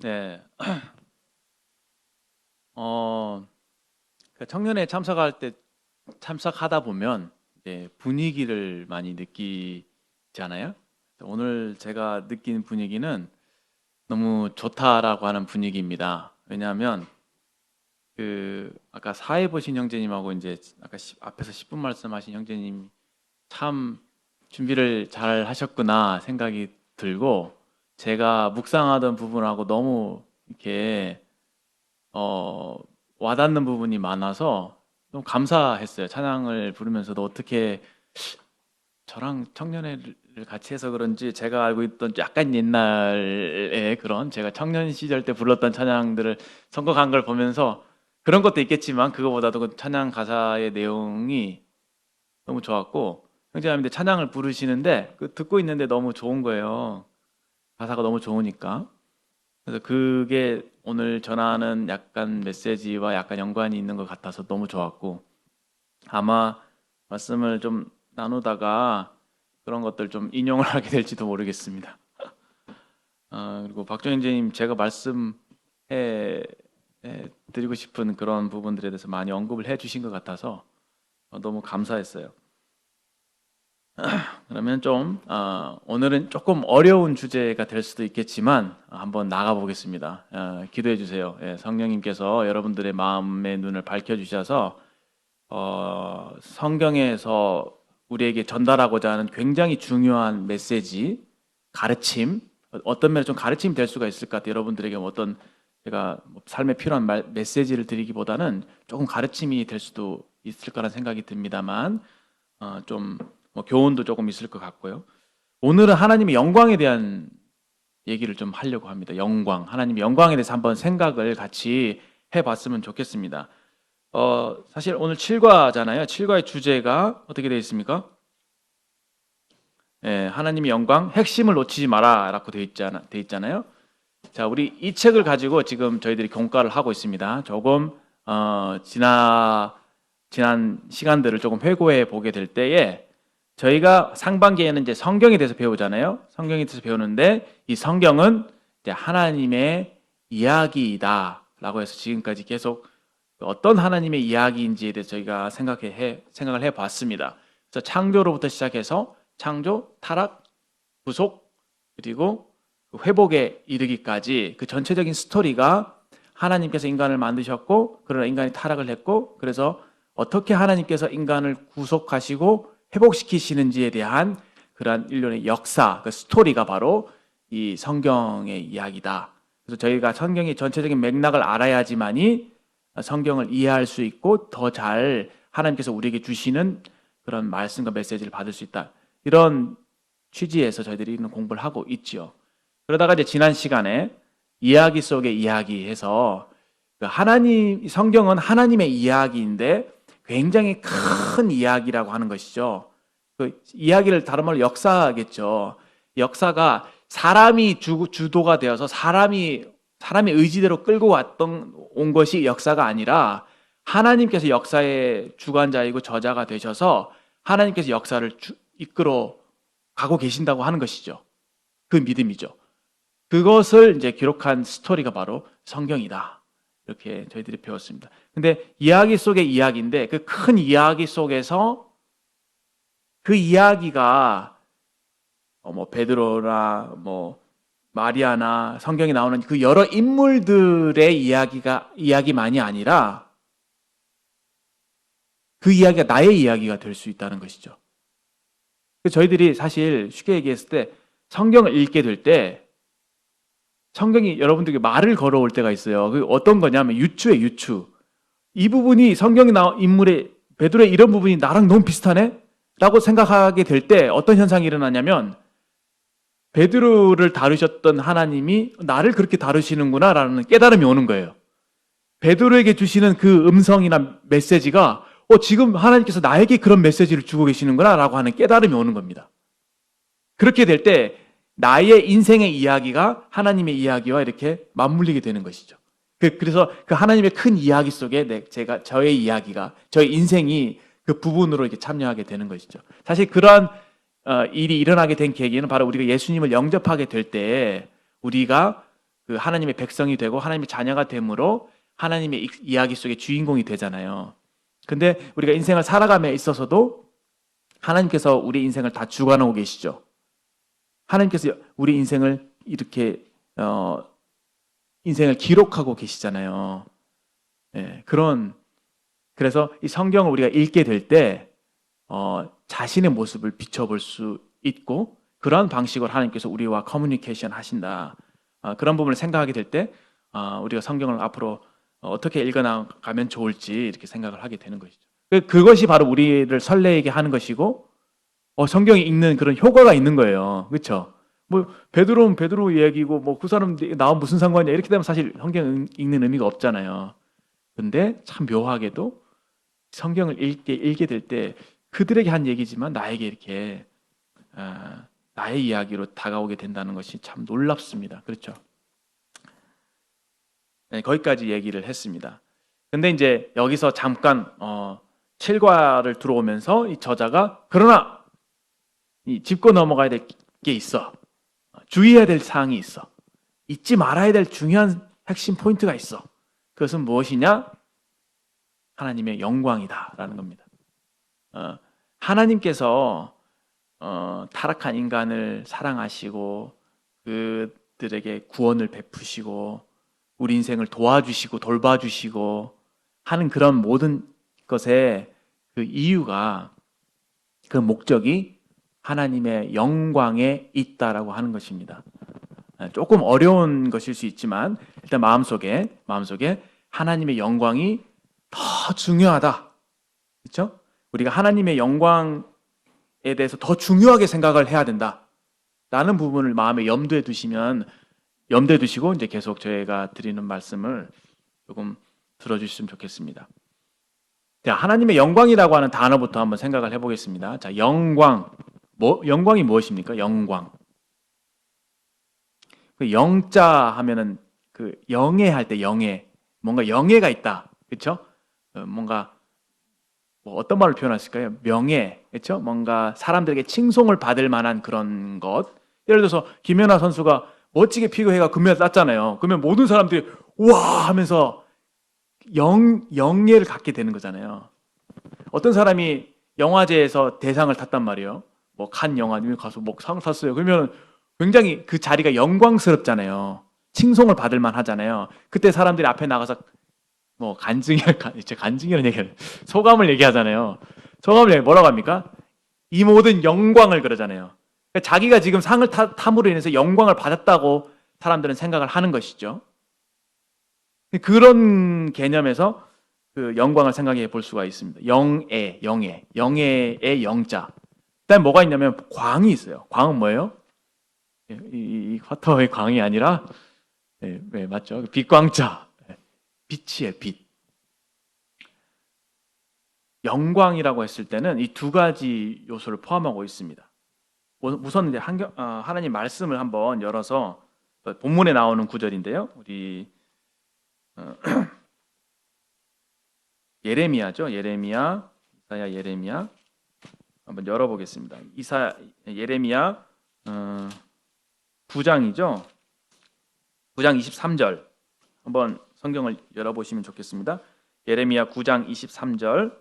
네. 그 청년회 참석하다 보면 이제 분위기를 많이 느끼잖아요. 오늘 제가 느낀 분위기는 너무 좋다라고 하는 분위기입니다. 왜냐하면 그 아까 사회 보신 형제님하고 이제 아까 앞에서 10분 말씀하신 형제님 참 준비를 잘 하셨구나 생각이 들고 제가 묵상하던 부분하고 너무 이렇게 어, 와닿는 부분이 많아서 너무 감사했어요. 찬양을 부르면서도 어떻게 저랑 청년회를 같이 해서 그런지 제가 알고 있던 약간 옛날의 그런 제가 청년 시절 때 불렀던 찬양들을 선곡한 걸 보면서 그런 것도 있겠지만 그거보다도 그 찬양 가사의 내용이 너무 좋았고 형제자매인데 찬양을 부르시는데 그 듣고 있는데 너무 좋은 거예요. 가사가 너무 좋으니까. 그래서 그게 오늘 전하는 약간 메시지와 약간 연관이 있는 것 같아서 너무 좋았고 아마 말씀을 좀 나누다가 그런 것들 좀 인용을 하게 될지도 모르겠습니다. 그리고 박정현재님 제가 말씀해 드리고 싶은 그런 부분들에 대해서 많이 언급을 해 주신 것 같아서 너무 감사했어요. 그러면 좀 오늘은 조금 어려운 주제가 될 수도 있겠지만 한번 나가 보겠습니다. 기도해 주세요. 예, 성령님께서 여러분들의 마음의 눈을 밝혀 주셔서 성경에서 우리에게 전달하고자 하는 굉장히 중요한 메시지, 가르침, 어떤 면에 좀 가르침이 될 수가 있을 것 같아요. 여러분들에게 어떤 제가 삶에 필요한 메시지를 드리기보다는 조금 가르침이 될 수도 있을 거라는 생각이 듭니다만 좀 교훈도 조금 있을 것 같고요. 오늘은 하나님의 영광에 대한 얘기를 좀 하려고 합니다. 영광, 하나님의 영광에 대해서 한번 생각을 같이 해봤으면 좋겠습니다. 사실 오늘 7과잖아요. 7과의 주제가 어떻게 되어 있습니까? 하나님의 영광, 핵심을 놓치지 마라라고 되어 있잖아요. 자, 우리 이 책을 가지고 지금 저희들이 공과를 하고 있습니다. 조금 지난 시간들을 조금 회고해 보게 될 때에 저희가 상반기에는 이제 성경에 대해서 배우잖아요. 성경에 대해서 배우는데 이 성경은 이제 하나님의 이야기이다라고 해서 지금까지 계속 어떤 하나님의 이야기인지에 대해서 저희가 생각을 해봤습니다. 그래서 창조로부터 시작해서 창조, 타락, 구속, 그리고 회복에 이르기까지 그 전체적인 스토리가 하나님께서 인간을 만드셨고 그러나 인간이 타락을 했고 그래서 어떻게 하나님께서 인간을 구속하시고 회복시키시는지에 대한 그러한 일련의 역사, 그 스토리가 바로 이 성경의 이야기다. 그래서 저희가 성경의 전체적인 맥락을 알아야지만이 성경을 이해할 수 있고 더 잘 하나님께서 우리에게 주시는 그런 말씀과 메시지를 받을 수 있다. 이런 취지에서 저희들이 공부를 하고 있지요. 그러다가 이제 지난 시간에 이야기 속의 이야기해서 성경은 하나님의 이야기인데 굉장히 큰 이야기라고 하는 것이죠. 그 이야기를 다른 말로 역사겠죠. 역사가 사람이 주도가 되어서 사람의 의지대로 끌고 온 것이 역사가 아니라 하나님께서 역사의 주관자이고 저자가 되셔서 하나님께서 역사를 이끌어 가고 계신다고 하는 것이죠. 그 믿음이죠. 그것을 이제 기록한 스토리가 바로 성경이다. 이렇게 저희들이 배웠습니다. 근데 이야기 속의 이야기인데 그 큰 이야기 속에서 그 이야기가 베드로나 마리아나 성경에 나오는 그 여러 인물들의 이야기만이 아니라 그 이야기가 나의 이야기가 될 수 있다는 것이죠. 저희들이 사실 쉽게 얘기했을 때 성경을 읽게 될 때 성경이 여러분들에게 말을 걸어올 때가 있어요. 그 어떤 거냐면 유추예요, 유추. 이 부분이 성경에 나온 인물의 베드로의 이런 부분이 나랑 너무 비슷하네? 라고 생각하게 될 때 어떤 현상이 일어나냐면 베드로를 다루셨던 하나님이 나를 그렇게 다루시는구나 라는 깨달음이 오는 거예요. 베드로에게 주시는 그 음성이나 메시지가 지금 하나님께서 나에게 그런 메시지를 주고 계시는구나 라고 하는 깨달음이 오는 겁니다. 그렇게 될 때 나의 인생의 이야기가 하나님의 이야기와 이렇게 맞물리게 되는 것이죠. 그래서 그 하나님의 큰 이야기 속에 저의 이야기가, 저의 인생이 그 부분으로 이렇게 참여하게 되는 것이죠. 사실 그러한 일이 일어나게 된 계기는 바로 우리가 예수님을 영접하게 될 때 우리가 그 하나님의 백성이 되고 하나님의 자녀가 됨으로 하나님의 이야기 속의 주인공이 되잖아요. 근데 우리가 인생을 살아감에 있어서도 하나님께서 우리 인생을 다 주관하고 계시죠. 하나님께서 우리 인생을 이렇게 인생을 기록하고 계시잖아요. 예, 그래서 이 성경을 우리가 읽게 될 때 자신의 모습을 비춰볼 수 있고 그러한 방식으로 하나님께서 우리와 커뮤니케이션 하신다. 그런 부분을 생각하게 될 때 우리가 성경을 앞으로 어떻게 읽어나가면 좋을지 이렇게 생각을 하게 되는 것이죠. 그것이 바로 우리를 설레게 하는 것이고 성경 읽는 그런 효과가 있는 거예요. 그렇죠? 뭐 베드로는 베드로 이야기고 뭐 그 사람 나와 무슨 상관이야 이렇게 되면 사실 성경 읽는 의미가 없잖아요. 근데 참 묘하게도 성경을 읽게 될 때 그들에게 한 얘기지만 나에게 이렇게 나의 이야기로 다가오게 된다는 것이 참 놀랍습니다. 그렇죠? 네, 거기까지 얘기를 했습니다. 근데 이제 여기서 잠깐 7과를 들어오면서 이 저자가 그러나 짚고 넘어가야 될 게 있어. 주의해야 될 사항이 있어. 잊지 말아야 될 중요한 핵심 포인트가 있어. 그것은 무엇이냐? 하나님의 영광이다라는 겁니다. 하나님께서 타락한 인간을 사랑하시고 그들에게 구원을 베푸시고 우리 인생을 도와주시고 돌봐주시고 하는 그런 모든 것의 그 이유가 그 목적이 하나님의 영광에 있다라고 하는 것입니다. 조금 어려운 것일 수 있지만 일단 마음속에 하나님의 영광이 더 중요하다. 그렇죠? 우리가 하나님의 영광에 대해서 더 중요하게 생각을 해야 된다. 라는 부분을 마음에 염두에 두시고 이제 계속 저희가 드리는 말씀을 조금 들어주셨으면 좋겠습니다. 자, 하나님의 영광이라고 하는 단어부터 한번 생각을 해보겠습니다. 자, 영광이 무엇입니까? 영광. 그 영자 하면은 그 영예 할 때 영예, 뭔가 영예가 있다, 그렇죠? 뭔가 뭐 어떤 말을 표현하실까요? 명예, 그렇죠? 뭔가 사람들에게 칭송을 받을 만한 그런 것. 예를 들어서 김연아 선수가 멋지게 피구해가 금메달 땄잖아요. 그러면 모든 사람들이 와 하면서 영예를 갖게 되는 거잖아요. 어떤 사람이 영화제에서 대상을 탔단 말이에요. 뭐 칸 영화님이 가서 뭐 상 탔어요. 그러면 굉장히 그 자리가 영광스럽잖아요. 칭송을 받을 만하잖아요. 그때 사람들이 앞에 나가서 뭐 간증이라는 얘기를 소감을 얘기하잖아요. 소감을 뭐라고 합니까? 이 모든 영광을 그러잖아요. 그러니까 자기가 지금 상을 탐으로 인해서 영광을 받았다고 사람들은 생각을 하는 것이죠. 그런 개념에서 그 영광을 생각해 볼 수가 있습니다. 영예의 영자. 그다음에 뭐가 있냐면 광이 있어요. 광은 뭐예요? 이 화터의 광이 아니라 네, 맞죠? 빛광자. 빛이에요, 빛. 영광이라고 했을 때는 이 두 가지 요소를 포함하고 있습니다. 우선 이제 하나님 말씀을 한번 열어서 본문에 나오는 구절인데요. 우리 예레미야죠. 이사야 예레미야 한번 열어보겠습니다. 예레미야 9장이죠. 9장 23절 한번 성경을 열어보시면 좋겠습니다. 예레미야 9장 23절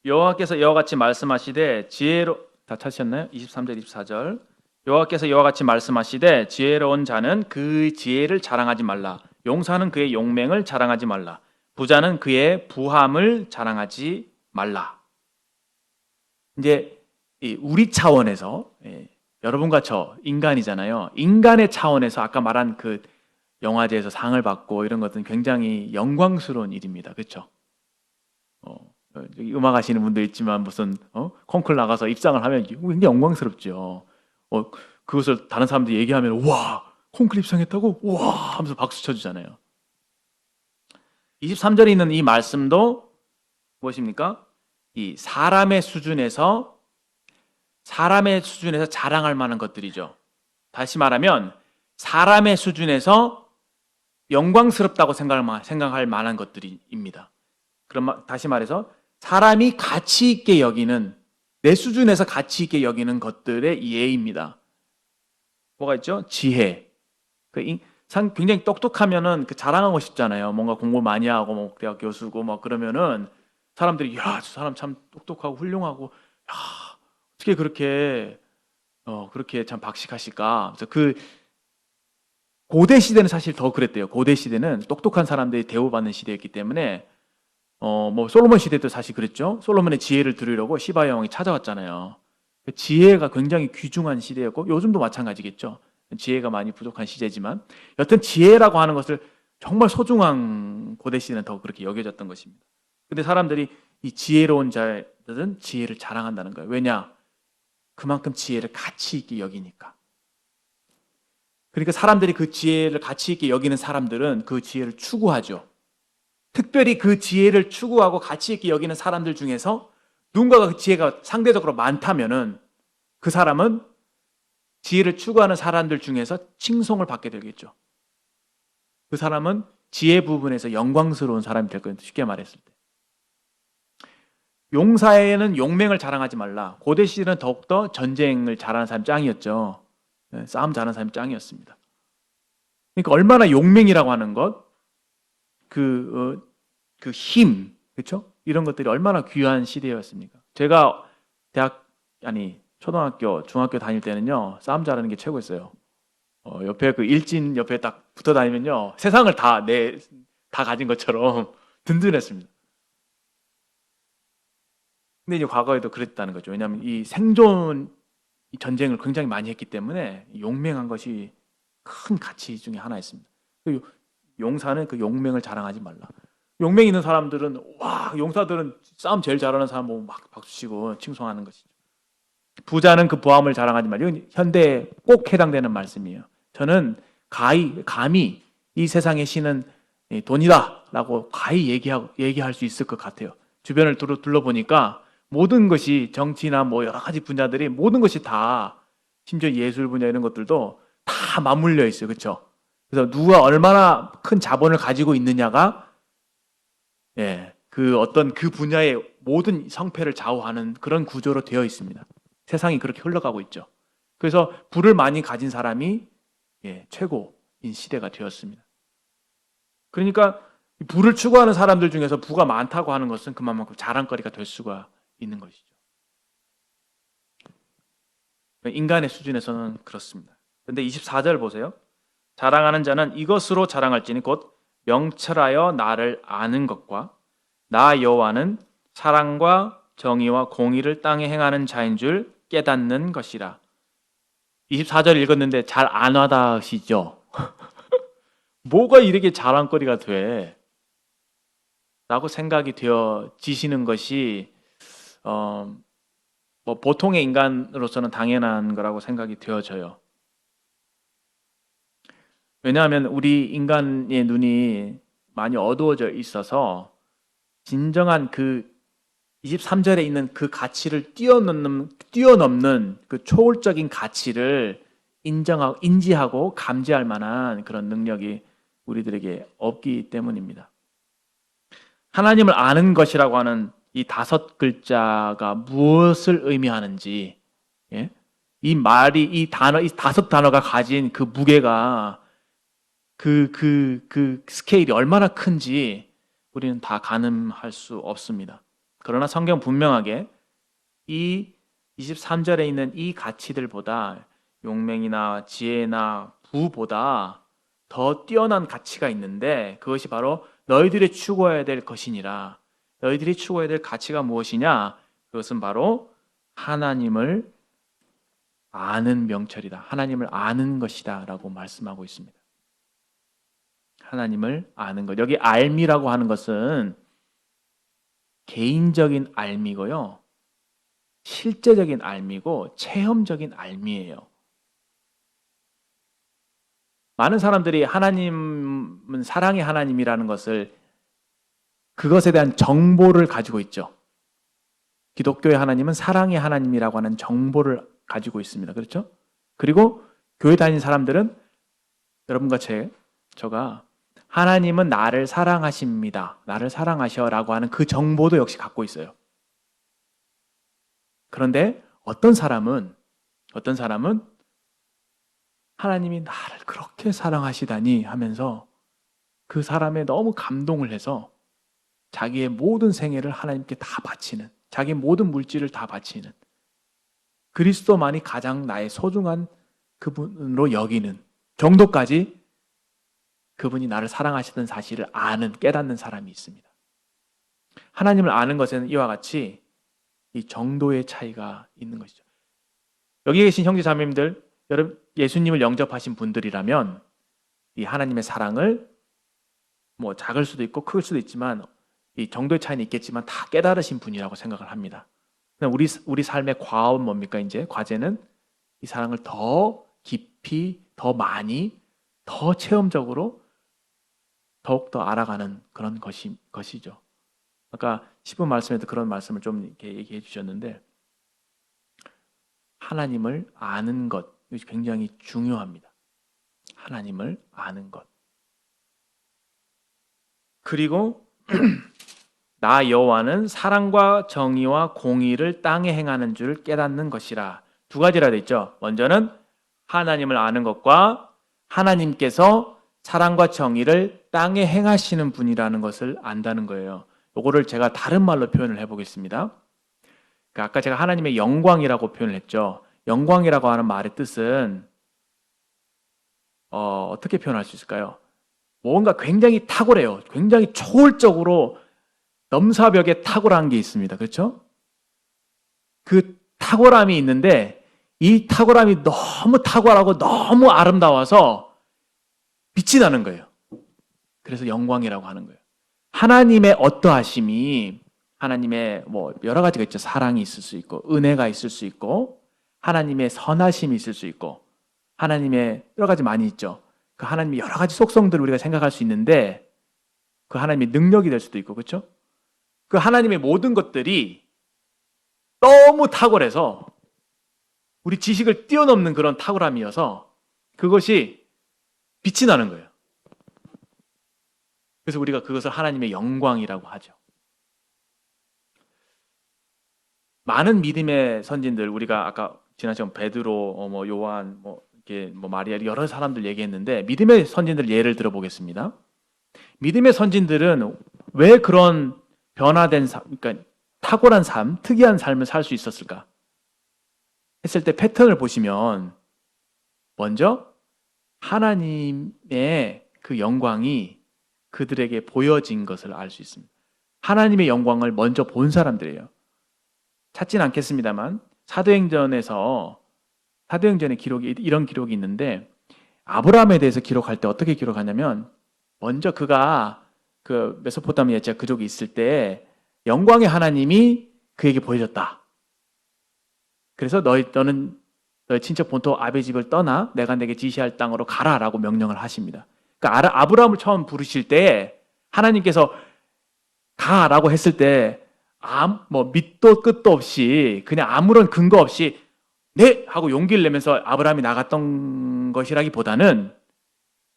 여호와께서 이와 같이 말씀하시되 지혜로 다 찾으셨나요? 23절 24절 여호와께서 이와 같이 말씀하시되 지혜로운 자는 그 지혜를 자랑하지 말라. 용사는 그의 용맹을 자랑하지 말라. 부자는 그의 부함을 자랑하지 말라. 이제 우리 차원에서 여러분과 저 인간이잖아요. 인간의 차원에서 아까 말한 그 영화제에서 상을 받고 이런 것은 굉장히 영광스러운 일입니다. 그렇죠? 여기 음악 하시는 분도 있지만 무슨 콩쿨 나가서 입상을 하면 굉장히 영광스럽죠. 그것을 다른 사람들이 얘기하면 와 콩쿨 입상했다고 와 하면서 박수 쳐주잖아요. 23절에 있는 이 말씀도 무엇입니까? 이 사람의 수준에서 자랑할 만한 것들이죠. 다시 말하면 사람의 수준에서 영광스럽다고 생각할 만한 것들입니다. 그럼 다시 말해서 사람이 가치 있게 여기는 내 수준에서 가치 있게 여기는 것들의 예입니다. 뭐가 있죠? 지혜. 굉장히 똑똑하면은 자랑하고 싶잖아요. 뭔가 공부 많이 하고 뭐 대학 교수고 뭐 그러면은 사람들이 야, 저 사람 참 똑똑하고 훌륭하고 야, 어떻게 그렇게 참 박식하실까? 그래서 고대 시대는 사실 더 그랬대요. 고대 시대는 똑똑한 사람들이 대우받는 시대였기 때문에 뭐 솔로몬 시대도 사실 그랬죠. 솔로몬의 지혜를 들으려고 시바 여왕이 찾아왔잖아요. 지혜가 굉장히 귀중한 시대였고 요즘도 마찬가지겠죠. 지혜가 많이 부족한 시대지만 여튼 지혜라고 하는 것을 정말 소중한 고대 시대는 더 그렇게 여겨졌던 것입니다. 근데 사람들이 이 지혜로운 자들은 지혜를 자랑한다는 거예요. 왜냐? 그만큼 지혜를 가치 있게 여기니까. 그러니까 사람들이 그 지혜를 가치 있게 여기는 사람들은 그 지혜를 추구하죠. 특별히 그 지혜를 추구하고 가치 있게 여기는 사람들 중에서 누군가가 그 지혜가 상대적으로 많다면은 그 사람은 지혜를 추구하는 사람들 중에서 칭송을 받게 되겠죠. 그 사람은 지혜 부분에서 영광스러운 사람이 될 거예요. 쉽게 말했을 때. 용사에는 용맹을 자랑하지 말라. 고대 시대는 더욱더 전쟁을 잘하는 사람이 짱이었죠. 싸움 잘하는 사람이 짱이었습니다. 그러니까 얼마나 용맹이라고 하는 것, 그 힘, 그렇죠? 이런 것들이 얼마나 귀한 시대였습니까? 제가 초등학교, 중학교 다닐 때는요, 싸움 잘하는 게 최고였어요. 옆에 일진 옆에 딱 붙어 다니면요, 세상을 다 가진 것처럼 든든했습니다. 근데 이제 과거에도 그랬다는 거죠. 왜냐하면 이 생존 전쟁을 굉장히 많이 했기 때문에 용맹한 것이 큰 가치 중에 하나였습니다. 용사는 그 용맹을 자랑하지 말라. 용맹 있는 사람들은 용사들은 싸움 제일 잘하는 사람 보면 막 박수치고 칭송하는 것이죠. 부자는 그 보함을 자랑하지 말라. 이건 현대에 꼭 해당되는 말씀이에요. 저는 감히 이 세상의 신은 돈이다라고 가히 얘기할 수 있을 것 같아요. 주변을 둘러보니까 모든 것이 정치나 뭐 여러 가지 분야들이 모든 것이 다 심지어 예술 분야 이런 것들도 다 맞물려 있어요. 그렇죠? 그래서 누가 얼마나 큰 자본을 가지고 있느냐가 그 분야의 모든 성패를 좌우하는 그런 구조로 되어 있습니다. 세상이 그렇게 흘러가고 있죠. 그래서 부를 많이 가진 사람이 최고인 시대가 되었습니다. 그러니까 부를 추구하는 사람들 중에서 부가 많다고 하는 것은 그만큼 자랑거리가 될 수가 있는 것이죠. 인간의 수준에서는 그렇습니다. 그런데 24절 보세요. 자랑하는 자는 이것으로 자랑할지니 곧 명철하여 나를 아는 것과 나 여호와는 사랑과 정의와 공의를 땅에 행하는 자인 줄 깨닫는 것이라. 24절 읽었는데 잘 안 와닿으시죠? 뭐가 이렇게 자랑거리가 돼? 라고 생각이 되어지시는 것이 뭐 보통의 인간으로서는 당연한 거라고 생각이 되어져요. 왜냐하면 우리 인간의 눈이 많이 어두워져 있어서 진정한 그 23절에 있는 그 가치를 뛰어넘는 그 초월적인 가치를 인지하고 감지할 만한 그런 능력이 우리들에게 없기 때문입니다. 하나님을 아는 것이라고 하는 이 5글자가 무엇을 의미하는지, 이 5단어가 가진 그 무게가 그 스케일이 얼마나 큰지 우리는 다 가늠할 수 없습니다. 그러나 성경 분명하게 이 23절에 있는 이 가치들보다 용맹이나 지혜나 부보다 더 뛰어난 가치가 있는데 그것이 바로 너희들이 추구해야 될 것이니라. 너희들이 추구해야 될 가치가 무엇이냐? 그것은 바로 하나님을 아는 명철이다. 하나님을 아는 것이다 라고 말씀하고 있습니다. 하나님을 아는 것. 여기 알미라고 하는 것은 개인적인 알미고요. 실제적인 알미고 체험적인 알미예요. 많은 사람들이 하나님은 사랑의 하나님이라는 것을 그것에 대한 정보를 가지고 있죠. 기독교의 하나님은 사랑의 하나님이라고 하는 정보를 가지고 있습니다. 그렇죠? 그리고 교회 다니는 사람들은 여러분과 저가 하나님은 나를 사랑하십니다. 나를 사랑하셔라고 하는 그 정보도 역시 갖고 있어요. 그런데 어떤 사람은 하나님이 나를 그렇게 사랑하시다니 하면서 그 사람에 너무 감동을 해서 자기의 모든 생애를 하나님께 다 바치는, 자기의 모든 물질을 다 바치는, 그리스도만이 가장 나의 소중한 그분으로 여기는 정도까지 그분이 나를 사랑하시던 사실을 아는, 깨닫는 사람이 있습니다. 하나님을 아는 것에는 이와 같이 이 정도의 차이가 있는 것이죠. 여기 계신 형제 자매님들, 여러분 예수님을 영접하신 분들이라면 이 하나님의 사랑을 뭐 작을 수도 있고 클 수도 있지만 이 정도의 차이는 있겠지만 다 깨달으신 분이라고 생각을 합니다. 우리 삶의 과업은 뭡니까? 이제 과제는 이 사랑을 더 깊이, 더 많이, 더 체험적으로 더욱더 알아가는 그런 것이죠. 아까 10분 말씀에도 그런 말씀을 좀 이렇게 얘기해 주셨는데, 하나님을 아는 것, 이것이 굉장히 중요합니다. 하나님을 아는 것. 그리고 나 여호와는 사랑과 정의와 공의를 땅에 행하는 줄을 깨닫는 것이라. 두 가지라 돼 있죠. 먼저는 하나님을 아는 것과 하나님께서 사랑과 정의를 땅에 행하시는 분이라는 것을 안다는 거예요. 요거를 제가 다른 말로 표현을 해보겠습니다. 그러니까 아까 제가 하나님의 영광이라고 표현을 했죠. 영광이라고 하는 말의 뜻은 어떻게 표현할 수 있을까요? 뭔가 굉장히 탁월해요. 굉장히 초월적으로 넘사벽에 탁월한 게 있습니다. 그렇죠? 그 탁월함이 있는데 이 탁월함이 너무 탁월하고 너무 아름다워서 빛이 나는 거예요. 그래서 영광이라고 하는 거예요. 하나님의 어떠하심이, 하나님의 뭐 여러 가지가 있죠. 사랑이 있을 수 있고 은혜가 있을 수 있고 하나님의 선하심이 있을 수 있고 하나님의 여러 가지 많이 있죠. 그 하나님의 여러 가지 속성들을 우리가 생각할 수 있는데 그 하나님의 능력이 될 수도 있고, 그렇죠? 그 하나님의 모든 것들이 너무 탁월해서 우리 지식을 뛰어넘는 그런 탁월함이어서 그것이 빛이 나는 거예요. 그래서 우리가 그것을 하나님의 영광이라고 하죠. 많은 믿음의 선진들, 우리가 아까 지난 시간 베드로, 요한, 이렇게 마리아, 여러 사람들 얘기했는데 믿음의 선진들 예를 들어보겠습니다. 믿음의 선진들은 왜 그런 변화된 삶, 그러니까 탁월한 삶, 특이한 삶을 살 수 있었을까? 했을 때 패턴을 보시면 먼저 하나님의 그 영광이 그들에게 보여진 것을 알 수 있습니다. 하나님의 영광을 먼저 본 사람들이에요. 찾진 않겠습니다만 사도행전에 기록이 이런 기록이 있는데 아브라함에 대해서 기록할 때 어떻게 기록하냐면 먼저 그가 그 메소포타미아 제가 그쪽에 있을 때 영광의 하나님이 그에게 보여졌다. 그래서 너는 너의 친척 본토 아베 집을 떠나 내가 내게 지시할 땅으로 가라라고 명령을 하십니다. 그러니까 아브라함을 처음 부르실 때 하나님께서 가라고 했을 때 밑도 끝도 없이 그냥 아무런 근거 없이 네! 하고 용기를 내면서 아브라함이 나갔던 것이라기보다는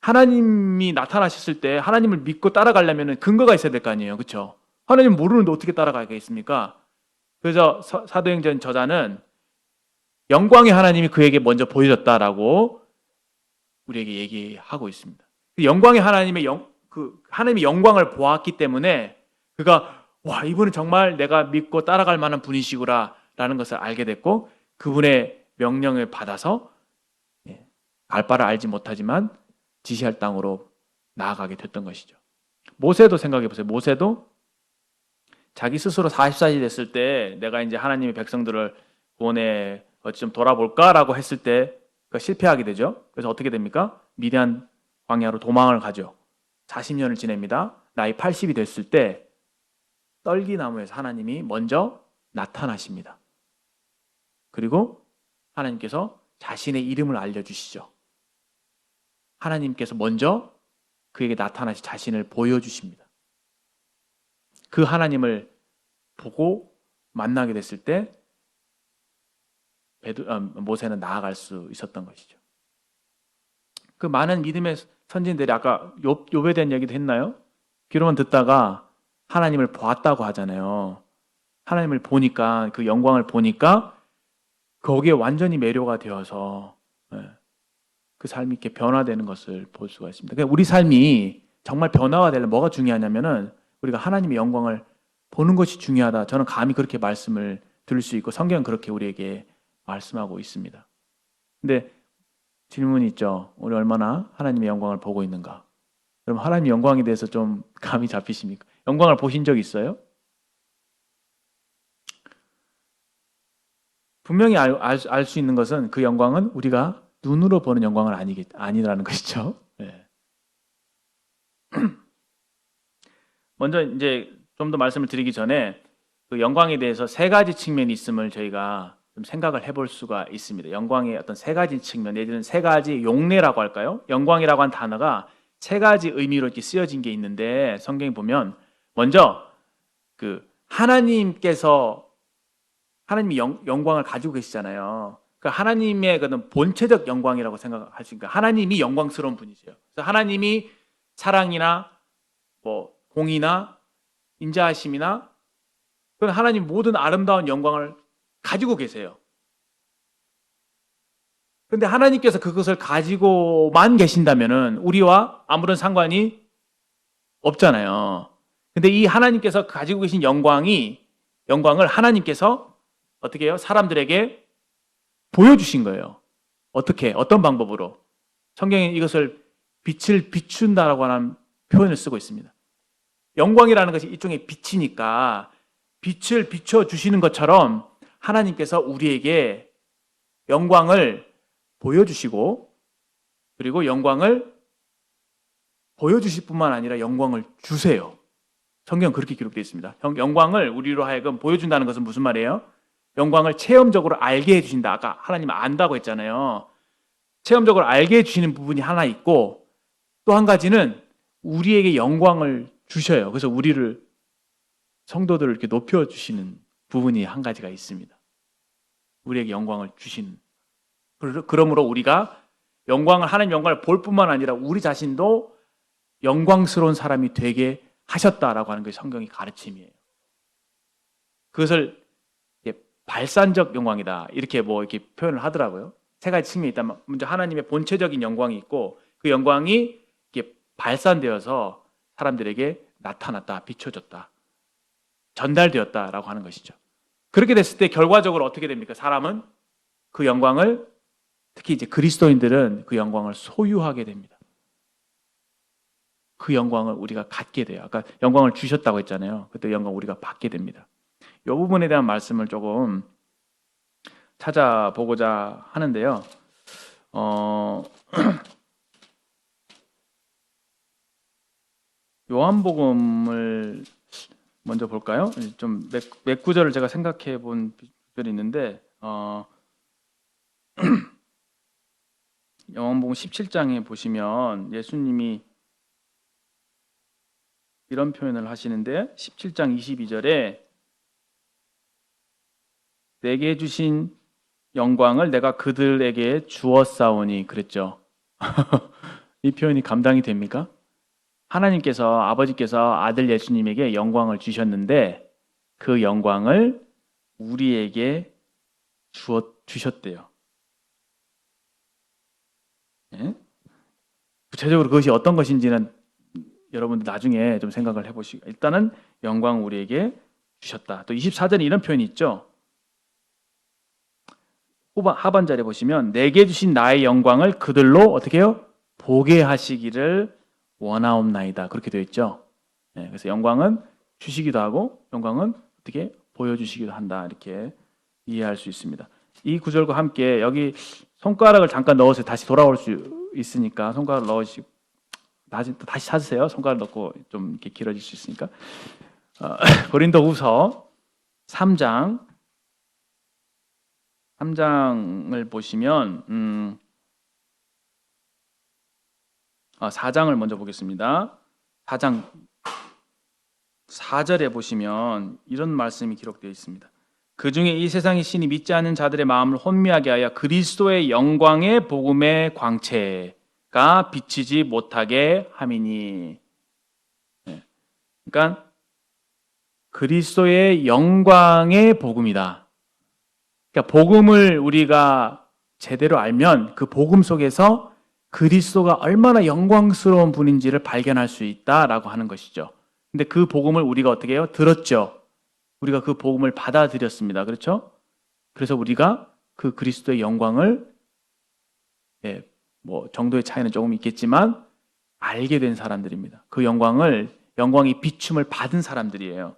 하나님이 나타나셨을 때 하나님을 믿고 따라가려면 근거가 있어야 될 거 아니에요. 그렇죠? 하나님 모르는데 어떻게 따라가겠습니까? 그래서 사도행전 저자는 영광의 하나님이 그에게 먼저 보여졌다라고 우리에게 얘기하고 있습니다. 영광의 하나님의 하나님의 영광을 보았기 때문에 그가 와, 이분은 정말 내가 믿고 따라갈 만한 분이시구나라는 것을 알게 됐고 그분의 명령을 받아서 갈 바를 알지 못하지만 지시할 땅으로 나아가게 됐던 것이죠. 모세도 생각해 보세요. 모세도 자기 스스로 40살이 됐을 때 내가 이제 하나님의 백성들을 구원에 어찌 좀 돌아볼까라고 했을 때 실패하게 되죠. 그래서 어떻게 됩니까? 미디안 광야로 도망을 가죠. 40년을 지냅니다. 나이 80이 됐을 때 떨기나무에서 하나님이 먼저 나타나십니다. 그리고 하나님께서 자신의 이름을 알려주시죠. 하나님께서 먼저 그에게 나타나시 자신을 보여주십니다. 그 하나님을 보고 만나게 됐을 때 모세는 나아갈 수 있었던 것이죠. 그 많은 믿음의 선진들이 아까 욥에 대한 얘기도 했나요? 귀로만 듣다가 하나님을 보았다고 하잖아요. 하나님을 보니까 그 영광을 보니까 거기에 완전히 매료가 되어서 그 삶이 이렇게 변화되는 것을 볼 수가 있습니다. 그러니까 우리 삶이 정말 변화가 되려면 뭐가 중요하냐면은 우리가 하나님의 영광을 보는 것이 중요하다. 저는 감히 그렇게 말씀을 드릴 수 있고 성경은 그렇게 우리에게 말씀하고 있습니다. 근데 질문이 있죠. 우리 얼마나 하나님의 영광을 보고 있는가? 그럼 하나님의 영광에 대해서 좀 감이 잡히십니까? 영광을 보신 적 있어요? 분명히 알 수 있는 것은 그 영광은 우리가 눈으로 보는 영광은 아니라는 것이죠. 네. 먼저 이제 좀 더 말씀을 드리기 전에 그 영광에 대해서 세 가지 측면이 있음을 저희가 좀 생각을 해볼 수가 있습니다. 영광의 어떤 세 가지 측면, 예를 들면 세 가지 용례라고 할까요? 영광이라고 한 단어가 세 가지 의미로 이렇게 쓰여진 게 있는데 성경에 보면 먼저 그 하나님께서 하나님이 영광을 가지고 계시잖아요. 그 하나님의 그런 본체적 영광이라고 생각할 수 있으니까 하나님이 영광스러운 분이세요. 그래서 하나님이 사랑이나 뭐 공의나 인자하심이나 그런 하나님 모든 아름다운 영광을 가지고 계세요. 그런데 하나님께서 그것을 가지고만 계신다면은 우리와 아무런 상관이 없잖아요. 근데 이 하나님께서 가지고 계신 영광을 하나님께서 어떻게 해요? 사람들에게 보여주신 거예요. 어떻게? 어떤 방법으로? 성경에 이것을 빛을 비춘다라고 하는 표현을 쓰고 있습니다. 영광이라는 것이 일종의 빛이니까 빛을 비춰주시는 것처럼 하나님께서 우리에게 영광을 보여주시고 그리고 영광을 보여주실 뿐만 아니라 영광을 주세요. 성경은 그렇게 기록되어 있습니다. 영광을 우리로 하여금 보여준다는 것은 무슨 말이에요? 영광을 체험적으로 알게 해주신다. 아까 하나님 안다고 했잖아요. 체험적으로 알게 해주시는 부분이 하나 있고 또 한 가지는 우리에게 영광을 주셔요. 그래서 우리를 성도들을 이렇게 높여주시는 부분이 한 가지가 있습니다. 우리에게 영광을 주시는. 그러므로 우리가 하나님 영광을 볼 뿐만 아니라 우리 자신도 영광스러운 사람이 되게 하셨다라고 하는 것이 성경의 가르침이에요. 그것을 발산적 영광이다. 이렇게 이렇게 표현을 하더라고요. 세 가지 측면이 있다면 먼저 하나님의 본체적인 영광이 있고 그 영광이 이렇게 발산되어서 사람들에게 나타났다, 비춰졌다, 전달되었다라고 하는 것이죠. 그렇게 됐을 때 결과적으로 어떻게 됩니까? 사람은 그 영광을 특히 이제 그리스도인들은 그 영광을 소유하게 됩니다. 그 영광을 우리가 갖게 돼요. 아까 영광을 주셨다고 했잖아요. 그때 영광을 우리가 받게 됩니다. 이 부분에 대한 말씀을 조금 찾아보고자 하는데요. 요한복음을 먼저 볼까요? 좀 몇 구절을 제가 생각해 본 구절이 있는데 요한복음 17장에 보시면 예수님이 이런 표현을 하시는데 17장 22절에 내게 주신 영광을 내가 그들에게 주었사오니 그랬죠. 이 표현이 감당이 됩니까? 하나님께서 아버지께서 아들 예수님에게 영광을 주셨는데 그 영광을 우리에게 주셨대요. 네? 구체적으로 그것이 어떤 것인지는 여러분들 나중에 좀 생각을 해보시고 일단은 영광을 우리에게 주셨다. 또 24절에 이런 표현이 있죠. 하반절에 보시면 내게 주신 나의 영광을 그들로 어떻게 해요? 보게 하시기를 원하옵나이다. 그렇게 되어 있죠. 네, 그래서 영광은 주시기도 하고 영광은 어떻게 보여주시기도 한다. 이렇게 이해할 수 있습니다. 이 구절과 함께 여기 손가락을 잠깐 넣어서 다시 돌아올 수 있으니까 손가락을 넣으시고 다시 찾으세요. 손가락 넣고 좀 이렇게 길어질 수 있으니까. 고린도후서 3장을 보시면 4장을 먼저 보겠습니다. 4장 4절에 보시면 이런 말씀이 기록되어 있습니다. 그 중에 이 세상의 신이 믿지 않는 자들의 마음을 혼미하게 하여 그리스도의 영광의 복음의 광채가 비치지 못하게 함이니. 그러니까 그리스도의 영광의 복음이다. 그러니까 복음을 우리가 제대로 알면 그 복음 속에서 그리스도가 얼마나 영광스러운 분인지를 발견할 수 있다라고 하는 것이죠. 근데 그 복음을 우리가 어떻게 해요? 들었죠. 우리가 그 복음을 받아들였습니다. 그렇죠? 그래서 우리가 그 그리스도의 영광을 뭐 정도의 차이는 조금 있겠지만 알게 된 사람들입니다. 그 영광이 비춤을 받은 사람들이에요.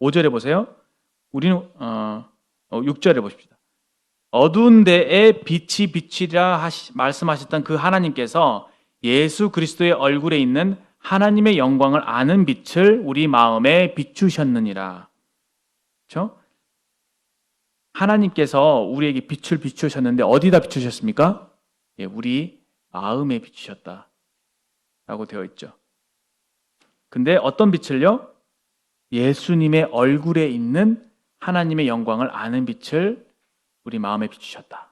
5절에 보세요. 우리는 6절에 보십시다. 어두운 데에 빛이 비치라 말씀하셨던 그 하나님께서 예수 그리스도의 얼굴에 있는 하나님의 영광을 아는 빛을 우리 마음에 비추셨느니라. 그렇죠? 하나님께서 우리에게 빛을 비추셨는데 어디다 비추셨습니까? 우리 마음에 비추셨다 라고 되어 있죠. 근데 어떤 빛을요? 예수님의 얼굴에 있는 하나님의 영광을 아는 빛을 우리 마음에 비추셨다.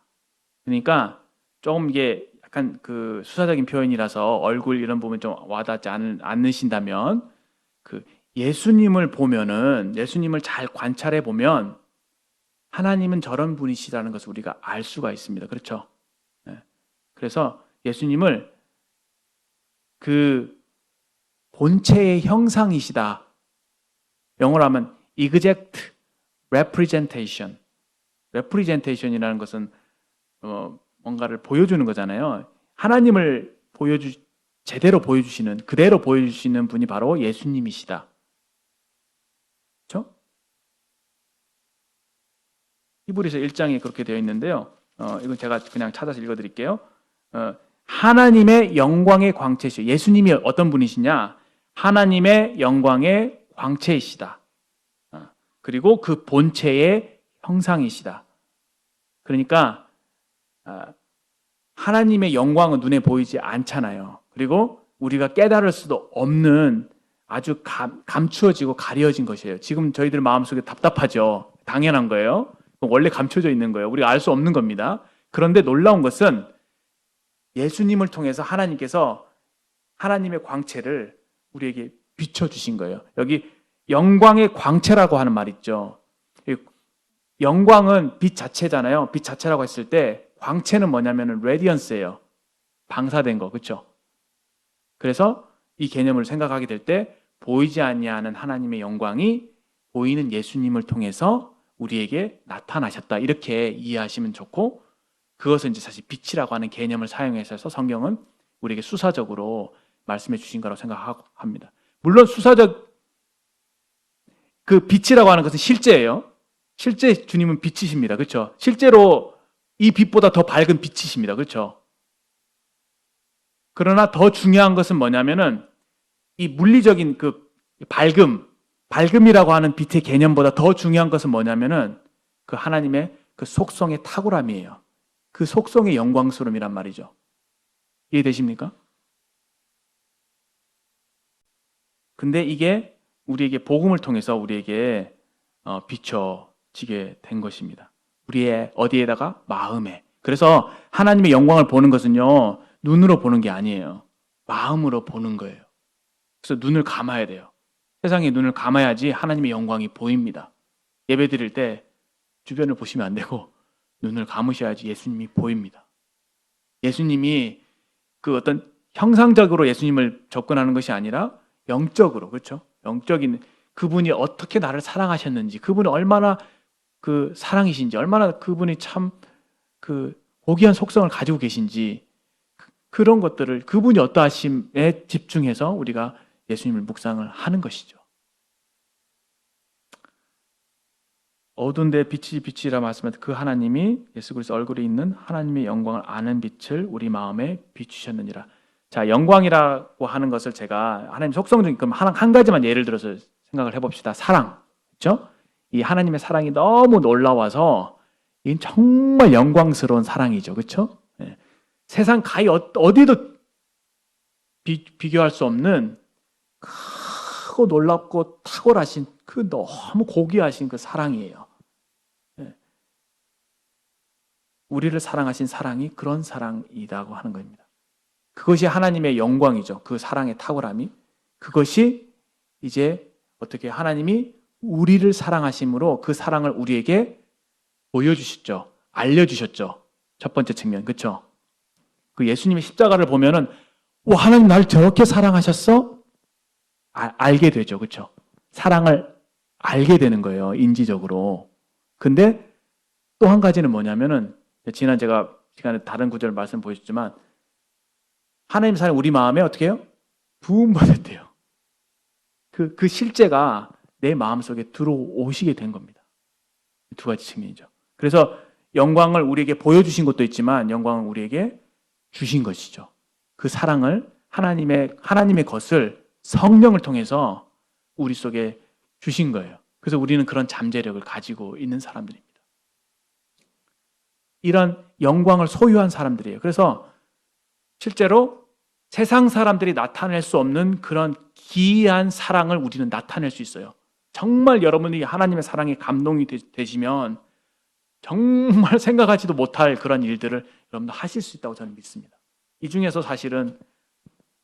그러니까 조금 이게 약간 그 수사적인 표현이라서 얼굴 이런 부분 좀 와닿지 않으신다면 그 예수님을 보면은 예수님을 잘 관찰해 보면 하나님은 저런 분이시라는 것을 우리가 알 수가 있습니다. 그렇죠? 그래서 예수님을 그 본체의 형상이시다. 영어로 하면 exact representation. representation이라는 것은 뭔가를 보여주는 거잖아요. 하나님을 제대로 보여주시는, 그대로 보여주시는 분이 바로 예수님이시다. 그렇죠? 히브리서 1장에 그렇게 되어 있는데요. 이건 제가 그냥 찾아서 읽어드릴게요. 하나님의 영광의 광채시오. 예수님이 어떤 분이시냐? 하나님의 영광의 광채이시다. 그리고 그 본체의 형상이시다. 그러니까 하나님의 영광은 눈에 보이지 않잖아요. 그리고 우리가 깨달을 수도 없는 아주 감추어지고 가려진 것이에요. 지금 저희들 마음속에 답답하죠. 당연한 거예요. 원래 감춰져 있는 거예요. 우리가 알 수 없는 겁니다. 그런데 놀라운 것은 예수님을 통해서 하나님께서 하나님의 광채를 우리에게 비춰주신 거예요. 여기 영광의 광채라고 하는 말 있죠. 영광은 빛 자체잖아요. 빛 자체라고 했을 때 광채는 뭐냐면 레디언스예요. 방사된 거, 그렇죠? 그래서 이 개념을 생각하게 될 때 보이지 아니하는 하나님의 영광이 보이는 예수님을 통해서 우리에게 나타나셨다. 이렇게 이해하시면 좋고, 그것은 이제 사실 빛이라고 하는 개념을 사용해서 성경은 우리에게 수사적으로 말씀해 주신 거라고 생각합니다. 물론 그 빛이라고 하는 것은 실제예요. 실제 주님은 빛이십니다. 그렇죠? 실제로 이 빛보다 더 밝은 빛이십니다. 그렇죠? 그러나 더 중요한 것은 뭐냐면은 이 물리적인 그 밝음이라고 하는 빛의 개념보다 더 중요한 것은 뭐냐면은 그 하나님의 그 속성의 탁월함이에요. 그 속성의 영광스러움이란 말이죠. 이해되십니까? 근데 이게 우리에게 복음을 통해서 우리에게 비춰지게 된 것입니다. 우리의 어디에다가? 마음에. 그래서 하나님의 영광을 보는 것은요, 눈으로 보는 게 아니에요. 마음으로 보는 거예요. 그래서 눈을 감아야 돼요. 세상에 눈을 감아야지 하나님의 영광이 보입니다. 예배 드릴 때 주변을 보시면 안 되고 눈을 감으셔야지 예수님이 보입니다. 예수님이 그 어떤 형상적으로 예수님을 접근하는 것이 아니라 영적으로, 그렇죠? 영적인 그분이 어떻게 나를 사랑하셨는지, 그분이 얼마나 그 사랑이신지, 얼마나 그분이 참 그 고귀한 속성을 가지고 계신지, 그런 것들을 그분이 어떠하심에 집중해서 우리가 예수님을 묵상을 하는 것이죠. 어두운 데 빛이라 말씀하신 그 하나님이 예수 그리스도 얼굴에 있는 하나님의 영광을 아는 빛을 우리 마음에 비추셨느니라. 자, 영광이라고 하는 것을 제가 하나님 속성적인 그럼 한 가지만 예를 들어서 생각을 해봅시다. 사랑, 그렇죠? 이 하나님의 사랑이 너무 놀라워서 이 정말 영광스러운 사랑이죠, 그렇죠? 네. 세상 가히 어디도 비교할 수 없는 크고 놀랍고 탁월하신 그 너무 고귀하신 그 사랑이에요. 네. 우리를 사랑하신 사랑이 그런 사랑이라고 하는 겁니다. 그것이 하나님의 영광이죠. 그 사랑의 탁월함이. 그것이 이제 어떻게 하나님이 우리를 사랑하심으로 그 사랑을 우리에게 보여주셨죠. 알려주셨죠. 첫 번째 측면, 그렇죠? 그 예수님의 십자가를 보면은 와, 하나님 날 저렇게 사랑하셨어? 알게 되죠. 그렇죠? 사랑을 알게 되는 거예요. 인지적으로. 근데 또 한 가지는 뭐냐면은 지난 제가 시간에 다른 구절 말씀 보셨지만 하나님 사랑 우리 마음에 어떻게 해요? 부음받았대요. 그 실제가 내 마음속에 들어오시게 된 겁니다. 두 가지 측면이죠. 그래서 영광을 우리에게 보여주신 것도 있지만 영광을 우리에게 주신 것이죠. 그 사랑을 하나님의 것을 성령을 통해서 우리 속에 주신 거예요. 그래서 우리는 그런 잠재력을 가지고 있는 사람들입니다. 이런 영광을 소유한 사람들이에요. 그래서 실제로 세상 사람들이 나타낼 수 없는 그런 기이한 사랑을 우리는 나타낼 수 있어요. 정말 여러분이 하나님의 사랑에 감동이 되시면 정말 생각하지도 못할 그런 일들을 여러분도 하실 수 있다고 저는 믿습니다. 이 중에서 사실은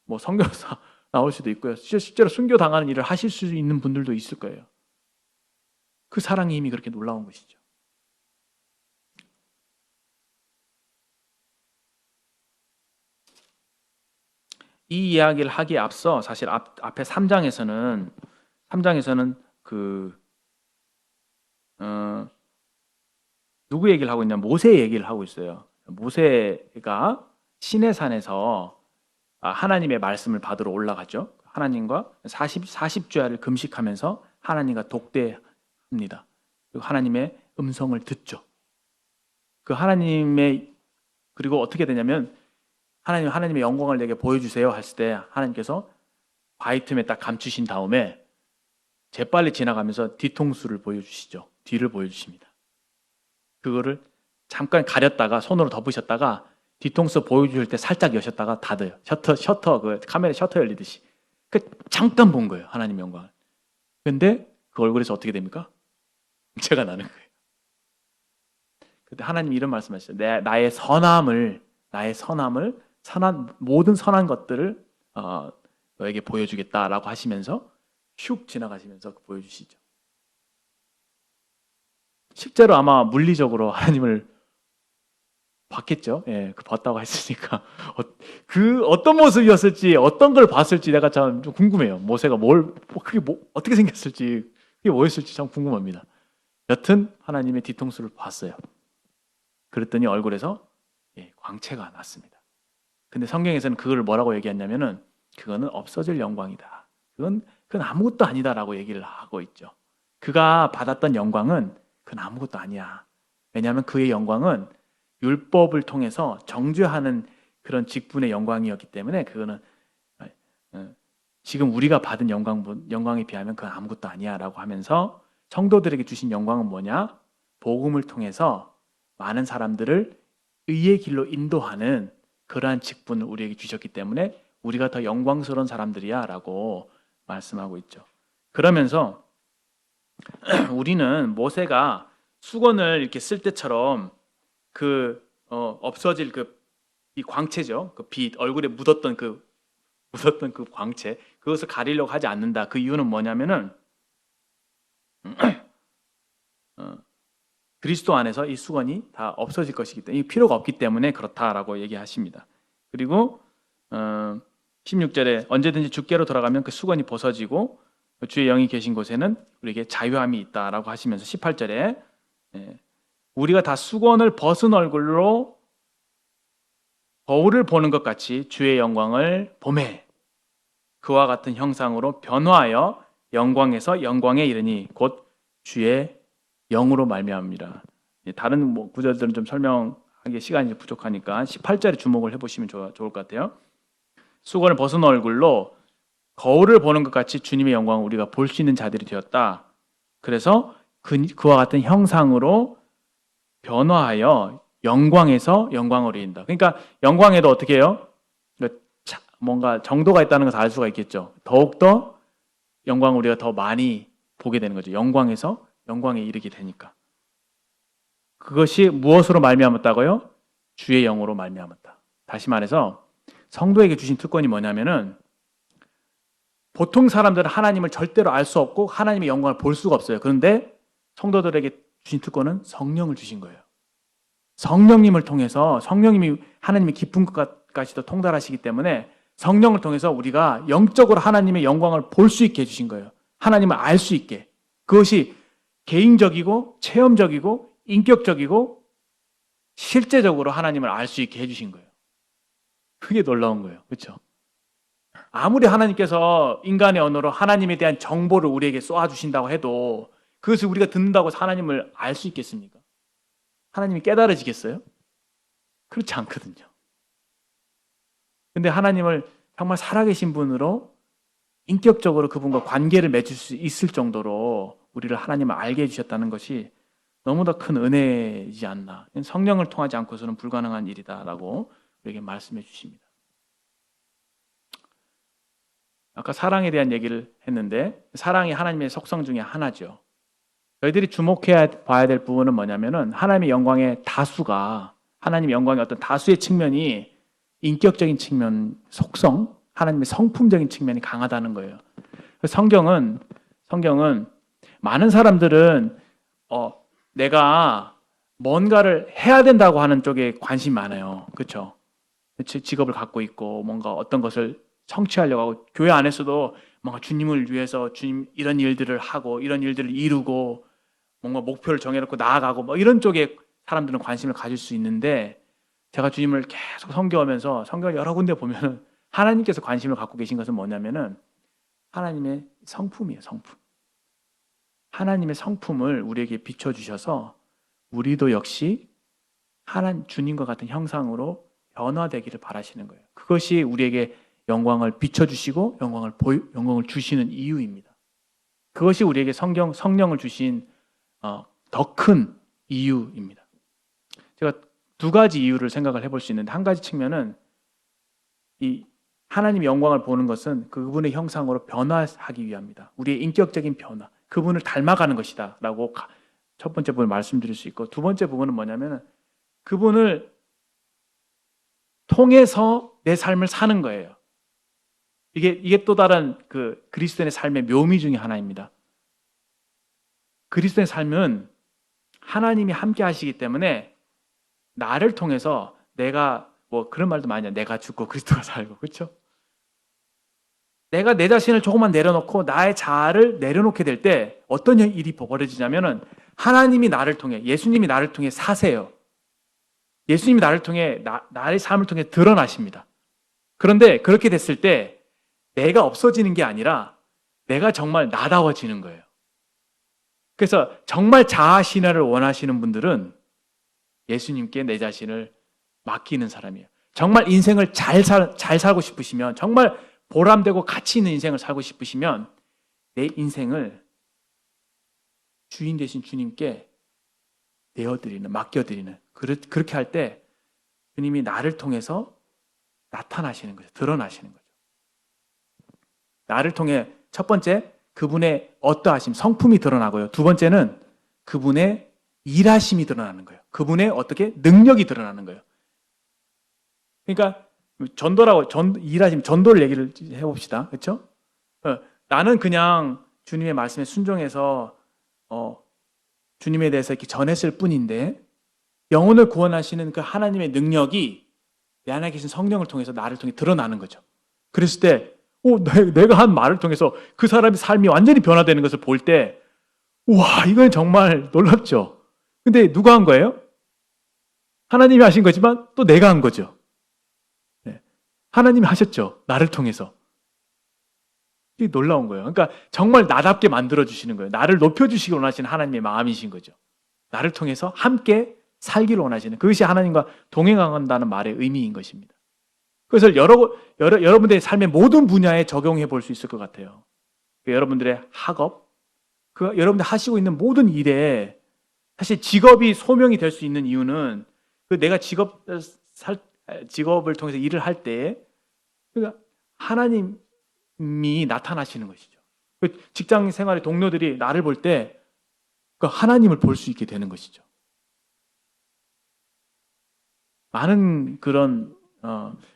뭐 선교사 나올 수도 있고요. 실제로 순교 당하는 일을 하실 수 있는 분들도 있을 거예요. 그 사랑의 힘이 그렇게 놀라운 것이죠. 이 이야기를 하기에 앞서 사실 앞에 3장에서는 누구 얘기를 하고 있냐면 모세 얘기를 하고 있어요. 모세가 시내산에서 하나님의 말씀을 받으러 올라가죠. 하나님과 40주야를 금식하면서 하나님과 독대합니다. 그리고 하나님의 음성을 듣죠. 그리고 어떻게 되냐면 하나님의 영광을 내게 보여주세요 했을 때 하나님께서 바위 틈에 딱 감추신 다음에 재빨리 지나가면서 뒤통수를 보여주시죠. 뒤를 보여주십니다. 그거를 잠깐 가렸다가 손으로 덮으셨다가 뒤통수 보여줄 때 살짝 여셨다가 닫아요. 셔터 카메라 셔터 열리듯이. 잠깐 본 거예요. 하나님 영광을. 근데 그 얼굴에서 어떻게 됩니까? 문제가 나는 거예요. 그때 하나님 이런 말씀하셨어요. 나의 선함을 모든 선한 것들을 너에게 보여주겠다라고 하시면서 슉 지나가시면서 보여주시죠. 실제로 아마 물리적으로 하나님을 봤겠죠. 예, 봤다고 했으니까 그 어떤 모습이었을지 어떤 걸 봤을지 내가 참 좀 궁금해요. 모세가 어떻게 생겼을지 그게 뭐였을지 참 궁금합니다. 여튼 하나님의 뒤통수를 봤어요. 그랬더니 얼굴에서 광채가 났습니다. 근데 성경에서는 그걸 뭐라고 얘기했냐면은 그거는 없어질 영광이다. 그건 아무것도 아니다라고 얘기를 하고 있죠. 그가 받았던 영광은 그건 아무것도 아니야. 왜냐하면 그의 영광은 율법을 통해서 정죄하는 그런 직분의 영광이었기 때문에 그거는 지금 우리가 받은 영광에 비하면 그건 아무것도 아니야라고 하면서 성도들에게 주신 영광은 뭐냐? 복음을 통해서 많은 사람들을 의의 길로 인도하는 그러한 직분을 우리에게 주셨기 때문에 우리가 더 영광스러운 사람들이야 라고 말씀하고 있죠. 그러면서 우리는 모세가 수건을 이렇게 쓸 때처럼 없어질 이 광채죠. 그 빛, 얼굴에 묻었던 그 광채, 그것을 가리려고 하지 않는다. 그 이유는 뭐냐면은 그리스도 안에서 이 수건이 다 없어질 것이기 때문에 필요가 없기 때문에 그렇다라고 얘기하십니다. 그리고 16절에 언제든지 주께로 돌아가면 그 수건이 벗어지고 주의 영이 계신 곳에는 우리에게 자유함이 있다라고 하시면서 18절에 우리가 다 수건을 벗은 얼굴로 거울을 보는 것 같이 주의 영광을 보매 그와 같은 형상으로 변화하여 영광에서 영광에 이르니 곧 주의 영으로 말미암습니다. 다른 구절들은 좀 설명하기 시간이 부족하니까 18절에 주목을 해보시면 좋을 것 같아요. 수건을 벗은 얼굴로 거울을 보는 것 같이 주님의 영광을 우리가 볼 수 있는 자들이 되었다. 그래서 그와 같은 형상으로 변화하여 영광에서 영광으로 이른다. 그러니까 영광에도 어떻게 해요? 뭔가 정도가 있다는 것을 알 수가 있겠죠. 더욱더 영광을 우리가 더 많이 보게 되는 거죠. 영광에서 영광에 이르게 되니까. 그것이 무엇으로 말미암았다고요? 주의 영으로 말미암았다. 다시 말해서 성도에게 주신 특권이 뭐냐면은 보통 사람들은 하나님을 절대로 알 수 없고 하나님의 영광을 볼 수가 없어요. 그런데 성도들에게 주신 특권은 성령을 주신 거예요. 성령님을 통해서 성령님이 하나님의 깊은 것 것까지도 통달하시기 때문에 성령을 통해서 우리가 영적으로 하나님의 영광을 볼 수 있게 해주신 거예요. 하나님을 알 수 있게. 그것이 개인적이고 체험적이고 인격적이고 실제적으로 하나님을 알 수 있게 해주신 거예요. 그게 놀라운 거예요. 그렇죠? 아무리 하나님께서 인간의 언어로 하나님에 대한 정보를 우리에게 쏘아주신다고 해도 그것을 우리가 듣는다고 해서 하나님을 알 수 있겠습니까? 하나님이 깨달아지겠어요? 그렇지 않거든요. 근데 하나님을 정말 살아계신 분으로 인격적으로 그분과 관계를 맺을 수 있을 정도로 우리를 하나님을 알게 해주셨다는 것이 너무나 큰 은혜이지 않나. 성령을 통하지 않고서는 불가능한 일이다라고 우리에게 말씀해 주십니다. 아까 사랑에 대한 얘기를 했는데 사랑이 하나님의 속성 중에 하나죠. 저희들이 주목해야 봐야 될 부분은 뭐냐면은 하나님의 영광의 다수가 하나님의 영광의 어떤 다수의 측면이 인격적인 측면, 속성, 하나님의 성품적인 측면이 강하다는 거예요. 성경은 많은 사람들은 내가 뭔가를 해야 된다고 하는 쪽에 관심이 많아요. 그렇죠? 직업을 갖고 있고 뭔가 어떤 것을 성취하려고 하고 교회 안에서도 뭔가 주님을 위해서 주님 이런 일들을 하고 이런 일들을 이루고 뭔가 목표를 정해놓고 나아가고 뭐 이런 쪽에 사람들은 관심을 가질 수 있는데 제가 주님을 계속 섬겨오면서 성경을 여러 군데 보면 하나님께서 관심을 갖고 계신 것은 뭐냐면은 하나님의 성품이에요. 성품. 하나님의 성품을 우리에게 비춰주셔서 우리도 역시 하나님 주님과 같은 형상으로 변화되기를 바라시는 거예요. 그것이 우리에게 영광을 비춰주시고 영광을 주시는 이유입니다. 그것이 우리에게 성령을 주신 더 큰 이유입니다. 제가 두 가지 이유를 생각을 해볼 수 있는데 한 가지 측면은 이 하나님의 영광을 보는 것은 그분의 형상으로 변화하기 위함이다. 우리의 인격적인 변화, 그분을 닮아가는 것이다 라고 첫 번째 부분을 말씀드릴 수 있고 두 번째 부분은 뭐냐면 그분을 통해서 내 삶을 사는 거예요. 이게 또 다른 그 그리스도인의 삶의 묘미 중에 하나입니다. 그리스도의 삶은 하나님이 함께 하시기 때문에 나를 통해서 내가 뭐 그런 말도 많이 해요. 내가 죽고 그리스도가 살고 그렇죠? 내가 내 자신을 조금만 내려놓고 나의 자아를 내려놓게 될 때 어떤 일이 벌어지냐면은 하나님이 나를 통해 예수님이 나를 통해 사세요. 예수님이 나를 통해 나의 삶을 통해 드러나십니다. 그런데 그렇게 됐을 때 내가 없어지는 게 아니라 내가 정말 나다워지는 거예요. 그래서 정말 자아 신화를 원하시는 분들은 예수님께 내 자신을 맡기는 사람이에요. 정말 인생을 잘 살고 싶으시면 정말 보람되고 가치 있는 인생을 살고 싶으시면 내 인생을 주인 되신 주님께 맡겨드리는 그렇게 할 때 주님이 나를 통해서 나타나시는 거죠. 드러나시는 거죠. 나를 통해 첫 번째 그분의 어떠하심, 성품이 드러나고요. 두 번째는 그분의 일하심이 드러나는 거예요. 그분의 어떻게 능력이 드러나는 거예요. 그러니까 일하심, 전도를 얘기를 해봅시다. 그렇죠? 나는 그냥 주님의 말씀에 순종해서 주님에 대해서 이렇게 전했을 뿐인데 영혼을 구원하시는 그 하나님의 능력이 내 안에 계신 성령을 통해서 나를 통해 드러나는 거죠. 그랬을 때 내가 한 말을 통해서 그 사람의 삶이 완전히 변화되는 것을 볼 때 우와, 이건 정말 놀랍죠. 근데 누가 한 거예요? 하나님이 하신 거지만 또 내가 한 거죠. 네. 하나님이 하셨죠. 나를 통해서. 이게 놀라운 거예요. 그러니까 정말 나답게 만들어주시는 거예요. 나를 높여주시기 원하시는 하나님의 마음이신 거죠. 나를 통해서 함께 살기를 원하시는 그것이 하나님과 동행한다는 말의 의미인 것입니다. 그것을 여러분들의 삶의 모든 분야에 적용해 볼 수 있을 것 같아요. 여러분들의 학업, 여러분들 하시고 있는 모든 일에 사실 직업이 소명이 될 수 있는 이유는 내가 직업을 통해서 일을 할 때 그러니까 하나님이 나타나시는 것이죠. 직장 생활의 동료들이 나를 볼 때 하나님을 볼 수 있게 되는 것이죠. 많은 그런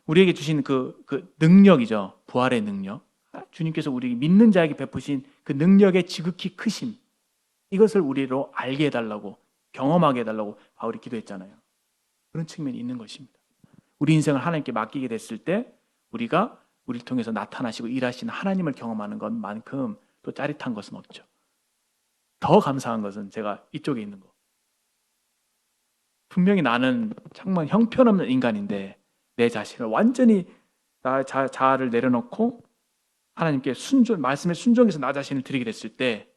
우리에게 주신 그 능력이죠. 부활의 능력. 주님께서 우리 믿는 자에게 베푸신 그 능력의 지극히 크심. 이것을 우리로 알게 해달라고, 경험하게 해달라고 바울이 기도했잖아요. 그런 측면이 있는 것입니다. 우리 인생을 하나님께 맡기게 됐을 때 우리가 우리를 통해서 나타나시고 일하시는 하나님을 경험하는 것만큼 또 짜릿한 것은 없죠. 더 감사한 것은 제가 이쪽에 있는 거. 분명히 나는 정말 형편없는 인간인데 내 자신을 완전히 자아를 내려놓고 하나님께 말씀에 순종해서 나 자신을 드리게 됐을 때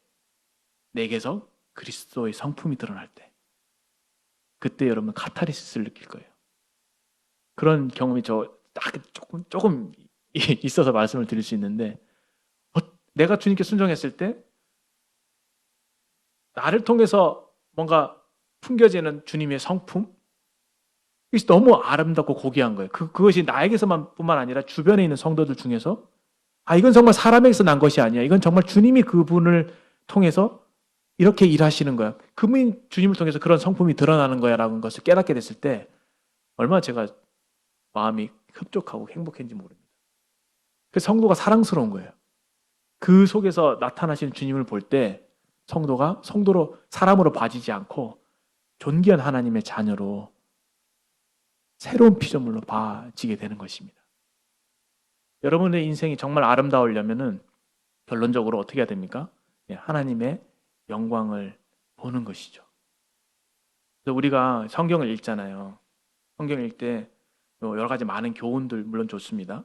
내게서 그리스도의 성품이 드러날 때 그때 여러분 카타르시스를 느낄 거예요. 그런 경험이 저 딱 조금 있어서 말씀을 드릴 수 있는데 내가 주님께 순종했을 때 나를 통해서 뭔가 풍겨지는 주님의 성품 이것이 너무 아름답고 고귀한 거예요. 그것이 나에게서만 뿐만 아니라 주변에 있는 성도들 중에서 이건 정말 사람에게서 난 것이 아니야. 이건 정말 주님이 그분을 통해서 이렇게 일하시는 거야. 그분이 주님을 통해서 그런 성품이 드러나는 거야 라는 것을 깨닫게 됐을 때 얼마나 제가 마음이 흡족하고 행복했는지 모릅니다. 그 성도가 사랑스러운 거예요. 그 속에서 나타나시는 주님을 볼 때 성도가 성도로 사람으로 봐지지 않고 존귀한 하나님의 자녀로 새로운 피조물로 봐지게 되는 것입니다. 여러분의 인생이 정말 아름다우려면은 결론적으로 어떻게 해야 됩니까? 하나님의 영광을 보는 것이죠. 그래서 우리가 성경을 읽잖아요. 성경을 읽을 때 여러 가지 많은 교훈들 물론 좋습니다.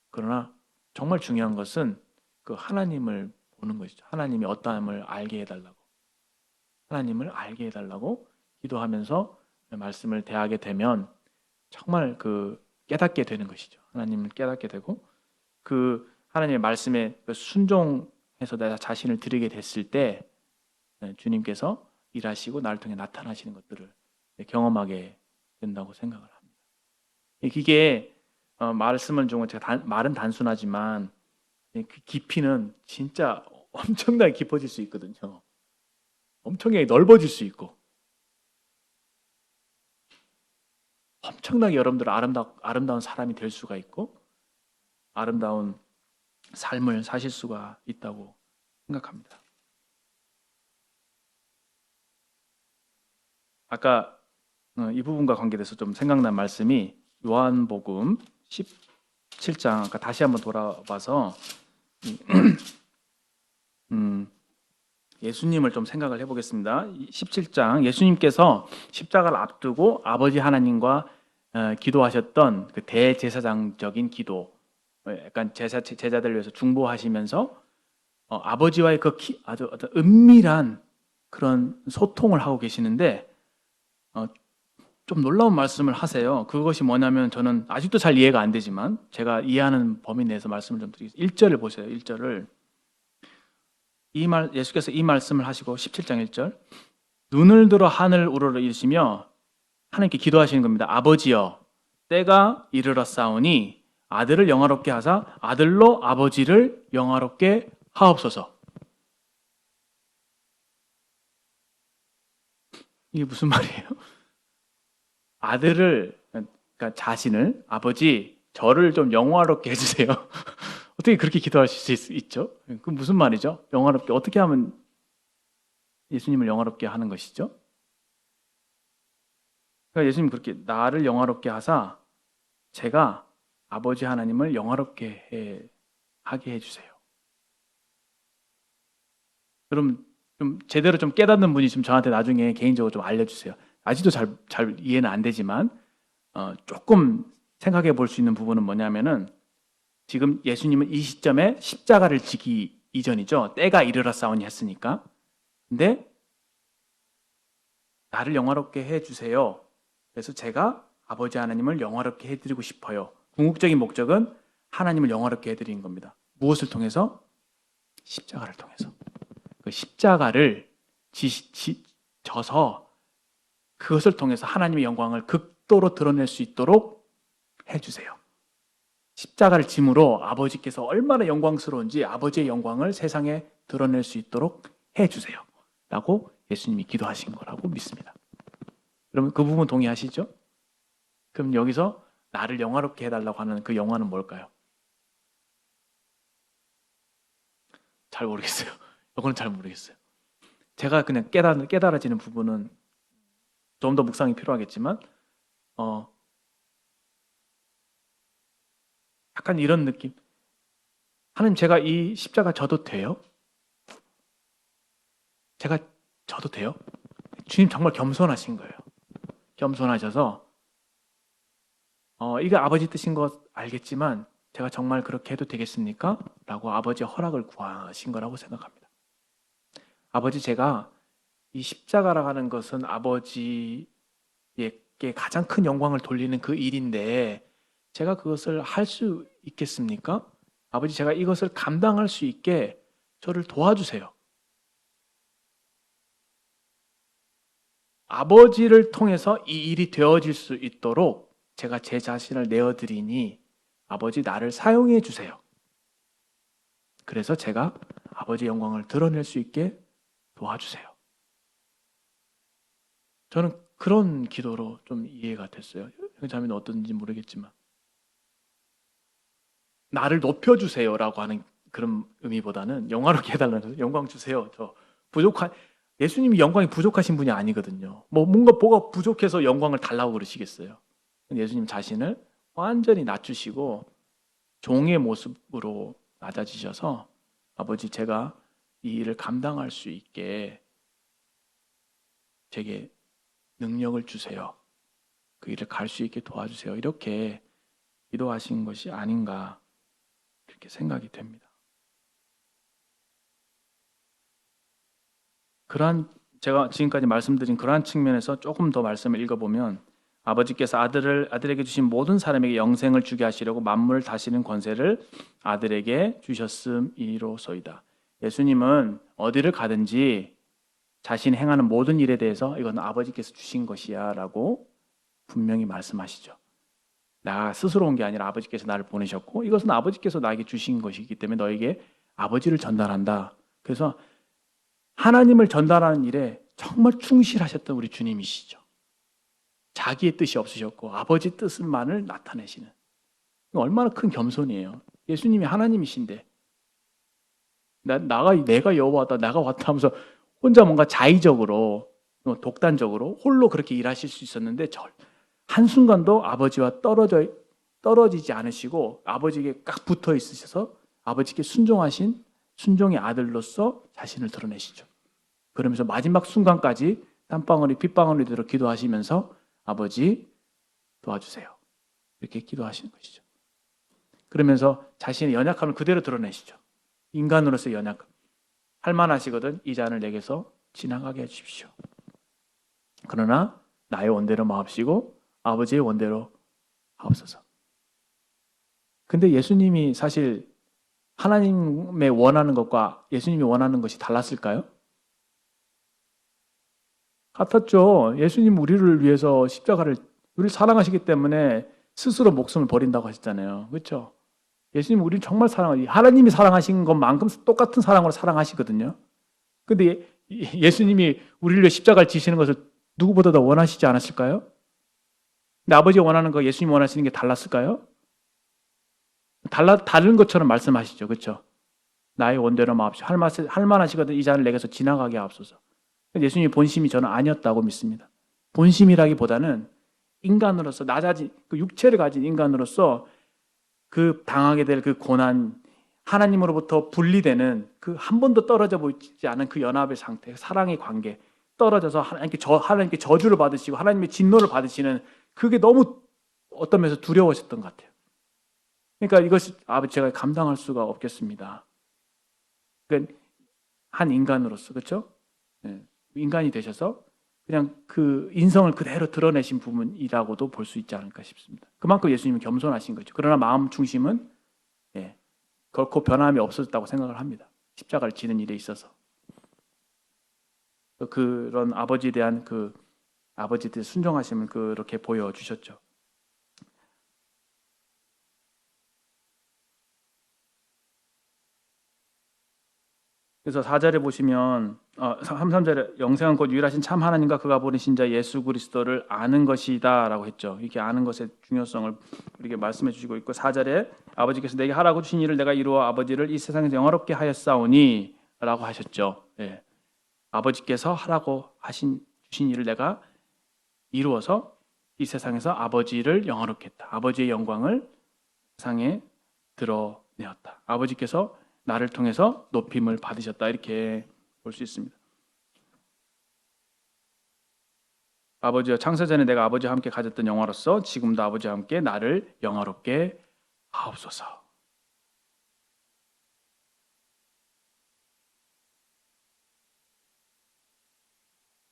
그러나 정말 중요한 것은 그 하나님을 보는 것이죠. 하나님이 어떠함을 알게 해달라고. 하나님을 알게 해달라고 기도하면서 말씀을 대하게 되면 정말 깨닫게 되는 것이죠. 하나님을 깨닫게 되고 그 하나님의 말씀에 순종해서 내 자신을 드리게 됐을 때 주님께서 일하시고 나를 통해 나타나시는 것들을 경험하게 된다고 생각을 합니다. 이게 말씀은 좀 제가 말은 단순하지만 그 깊이는 진짜 엄청나게 깊어질 수 있거든요. 엄청나게 넓어질 수 있고 엄청나게 여러분들 아름다운 사람이 될 수가 있고 아름다운 삶을 사실 수가 있다고 생각합니다. 아까 이 부분과 관계돼서 좀 생각난 말씀이 요한복음 17장 아까 다시 한번 돌아와서 예수님을 좀 생각을 해보겠습니다. 17장 예수님께서 십자가를 앞두고 아버지 하나님과 기도하셨던 그 대제사장적인 기도, 약간 제자들 위해서 중보하시면서 아버지와의 아주 어떤 은밀한 그런 소통을 하고 계시는데 좀 놀라운 말씀을 하세요. 그것이 뭐냐면 저는 아직도 잘 이해가 안 되지만 제가 이해하는 범위 내에서 말씀을 좀 드리겠습니다. 1절을 보세요. 1절을 예수께서 이 말씀을 하시고 17장 1절 눈을 들어 하늘 우러러 이르시며 하나님께 기도하시는 겁니다. 아버지여 때가 이르렀사오니 아들을 영화롭게 하사 아들로 아버지를 영화롭게 하옵소서. 이게 무슨 말이에요? 아들을 그러니까 자신을 아버지 저를 좀 영화롭게 해주세요. 어떻게 그렇게 기도하실 수 있죠? 그 무슨 말이죠? 영화롭게 어떻게 하면 예수님을 영화롭게 하는 것이죠? 그러니까 예수님 그렇게 나를 영화롭게 하사 제가 아버지 하나님을 영화롭게 하게 해주세요. 그럼 좀 제대로 좀 깨닫는 분이 좀 저한테 나중에 개인적으로 좀 알려주세요. 아직도 잘 이해는 안 되지만 조금 생각해 볼 수 있는 부분은 뭐냐면은 지금 예수님은 이 시점에 십자가를 지기 이전이죠. 때가 이르렀사오니 했으니까. 근데 나를 영화롭게 해주세요. 그래서 제가 아버지 하나님을 영화롭게 해드리고 싶어요. 궁극적인 목적은 하나님을 영화롭게 해드리는 겁니다. 무엇을 통해서? 십자가를 통해서. 그 십자가를 져서 그것을 통해서 하나님의 영광을 극도로 드러낼 수 있도록 해주세요. 십자가를 짐으로 아버지께서 얼마나 영광스러운지 아버지의 영광을 세상에 드러낼 수 있도록 해주세요. 라고 예수님이 기도하신 거라고 믿습니다. 그러면 그 부분 동의하시죠? 그럼 여기서 나를 영화롭게 해달라고 하는 그 영화는 뭘까요? 잘 모르겠어요. 이거는 잘 모르겠어요. 제가 그냥 깨달아지는 부분은 좀 더 묵상이 필요하겠지만 약간 이런 느낌. 하나님, 제가 이 십자가 져도 돼요? 제가 져도 돼요? 주님 정말 겸손하신 거예요. 겸손하셔서 이게 아버지 뜻인 거 알겠지만 제가 정말 그렇게 해도 되겠습니까? 라고 아버지의 허락을 구하신 거라고 생각합니다. 아버지, 제가 이 십자가라고 하는 것은 아버지에게 가장 큰 영광을 돌리는 그 일인데 제가 그것을 할 수 있겠습니까? 아버지, 제가 이것을 감당할 수 있게 저를 도와주세요. 아버지를 통해서 이 일이 되어질 수 있도록 제가 제 자신을 내어드리니 아버지, 나를 사용해 주세요. 그래서 제가 아버지의 영광을 드러낼 수 있게 도와주세요. 저는 그런 기도로 좀 이해가 됐어요. 형제자매는 어떤지 모르겠지만 나를 높여주세요라고 하는 그런 의미보다는 영화롭게 해달라는, 영광 주세요. 저 부족한, 예수님이 영광이 부족하신 분이 아니거든요. 뭔가 뭐가 부족해서 영광을 달라고 그러시겠어요. 예수님 자신을 완전히 낮추시고 종의 모습으로 낮아지셔서 아버지, 제가 이 일을 감당할 수 있게 제게 능력을 주세요. 그 일을 갈 수 있게 도와주세요. 이렇게 기도하신 것이 아닌가 그렇게 생각이 됩니다. 제가 지금까지 말씀드린 그러한 측면에서 조금 더 말씀을 읽어보면 아버지께서 아들에게 주신 모든 사람에게 영생을 주게 하시려고 만물을 다스리는 권세를 아들에게 주셨음이로소이다. 예수님은 어디를 가든지 자신이 행하는 모든 일에 대해서 이건 아버지께서 주신 것이야 라고 분명히 말씀하시죠. 나 스스로 온 게 아니라 아버지께서 나를 보내셨고 이것은 아버지께서 나에게 주신 것이기 때문에 너에게 아버지를 전달한다. 그래서 하나님을 전달하는 일에 정말 충실하셨던 우리 주님이시죠. 자기의 뜻이 없으셨고 아버지 뜻만을 나타내시는, 얼마나 큰 겸손이에요. 예수님이 하나님이신데 내가 여호와다, 내가 왔다 하면서 혼자 뭔가 자의적으로 독단적으로 홀로 그렇게 일하실 수 있었는데 한순간도 아버지와 떨어지지 않으시고 아버지에게 깍 붙어 있으셔서 아버지께 순종하신 순종의 아들로서 자신을 드러내시죠. 그러면서 마지막 순간까지 땀방울이 핏방울이 되도록 기도하시면서 아버지 도와주세요. 이렇게 기도하시는 것이죠. 그러면서 자신의 연약함을 그대로 드러내시죠. 인간으로서의 연약함. 할만하시거든 이 잔을 내게서 지나가게 해주십시오. 그러나 나의 원대로 마옵시고 아버지의 원대로 하옵소서. 근데 예수님이 사실 하나님의 원하는 것과 예수님이 원하는 것이 달랐을까요? 같았죠. 예수님 우리를 위해서 우리를 사랑하시기 때문에 스스로 목숨을 버린다고 하셨잖아요. 그렇죠? 예수님 우리를 정말 하나님이 사랑하신 것만큼 똑같은 사랑으로 사랑하시거든요. 근데 예수님이 우리를 위해 십자가를 지시는 것을 누구보다 더 원하시지 않았을까요? 근데 아버지가 원하는 거 예수님이 원하시는 게 달랐을까요? 다른 것처럼 말씀하시죠. 그렇죠? 나의 원대로 마옵시고 할만하시거든 이 잔을 내게서 지나가게 하옵소서. 예수님의 본심이 저는 아니었다고 믿습니다. 본심이라기보다는 인간으로서 낮아진 그 육체를 가진 인간으로서 그 당하게 될 그 고난, 하나님으로부터 분리되는 그 한 번도 떨어져 보이지 않은 그 연합의 상태, 사랑의 관계, 떨어져서 하나님께 저주를 받으시고 하나님의 진노를 받으시는 그게 너무 어떤 면에서 두려우셨던 것 같아요. 그러니까 이것이 아버지 제가 감당할 수가 없겠습니다. 그러니까 한 인간으로서 그렇죠? 네. 인간이 되셔서 그냥 그 인성을 그대로 드러내신 부분이라고도 볼 수 있지 않을까 싶습니다. 그만큼 예수님은 겸손하신 거죠. 그러나 마음 중심은 결코 변함이 없어졌다고 생각을 합니다. 십자가를 지는 일에 있어서. 그런 아버지에 대한 아버지에 대해 순종하심을 그렇게 보여주셨죠. 그래서 4절에 보시면 3절에 영생은 곧 유일하신 참 하나님과 그가 보내신 자 예수 그리스도를 아는 것이다 라고 했죠. 이렇게 아는 것의 중요성을 우리에게 말씀해 주시고 있고 4절에 아버지께서 내게 하라고 주신 일을 내가 이루어 아버지를 이 세상에서 영화롭게 하였사오니 라고 하셨죠. 예. 아버지께서 하라고 주신 일을 내가 이루어서 이 세상에서 아버지를 영화롭게 했다. 아버지의 영광을 세상에 드러내었다. 아버지께서 나를 통해서 높임을 받으셨다. 이렇게 볼 수 있습니다. 아버지여, 창세전에 내가 아버지와 함께 가졌던 영화로서 지금도 아버지와 함께 나를 영화롭게 하옵소서.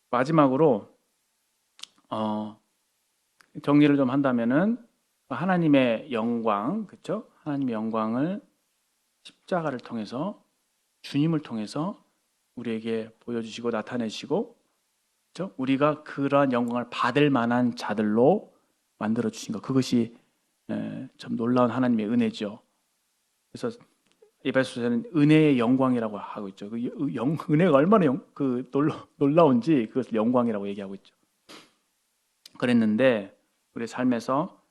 마지막으로 정리를 좀 한다면은 하나님의 영광, 그렇죠? 하나님의 영광을 십자가를 통해서, 주님을 통해서 우리에게 보여주시고 나타내시고, 그렇죠? 우리가 그러한 영광을 받을 만한 자들로 만들어 주신 것, 그것이 참 놀라운 하나님의 은혜죠. 그래서 에베소서는 은혜의 영광이라고 하고 있죠. 은혜가 얼마나 놀라운지 그것을 영광이라고 얘기하고 있죠. 그랬는데 우리의 삶에서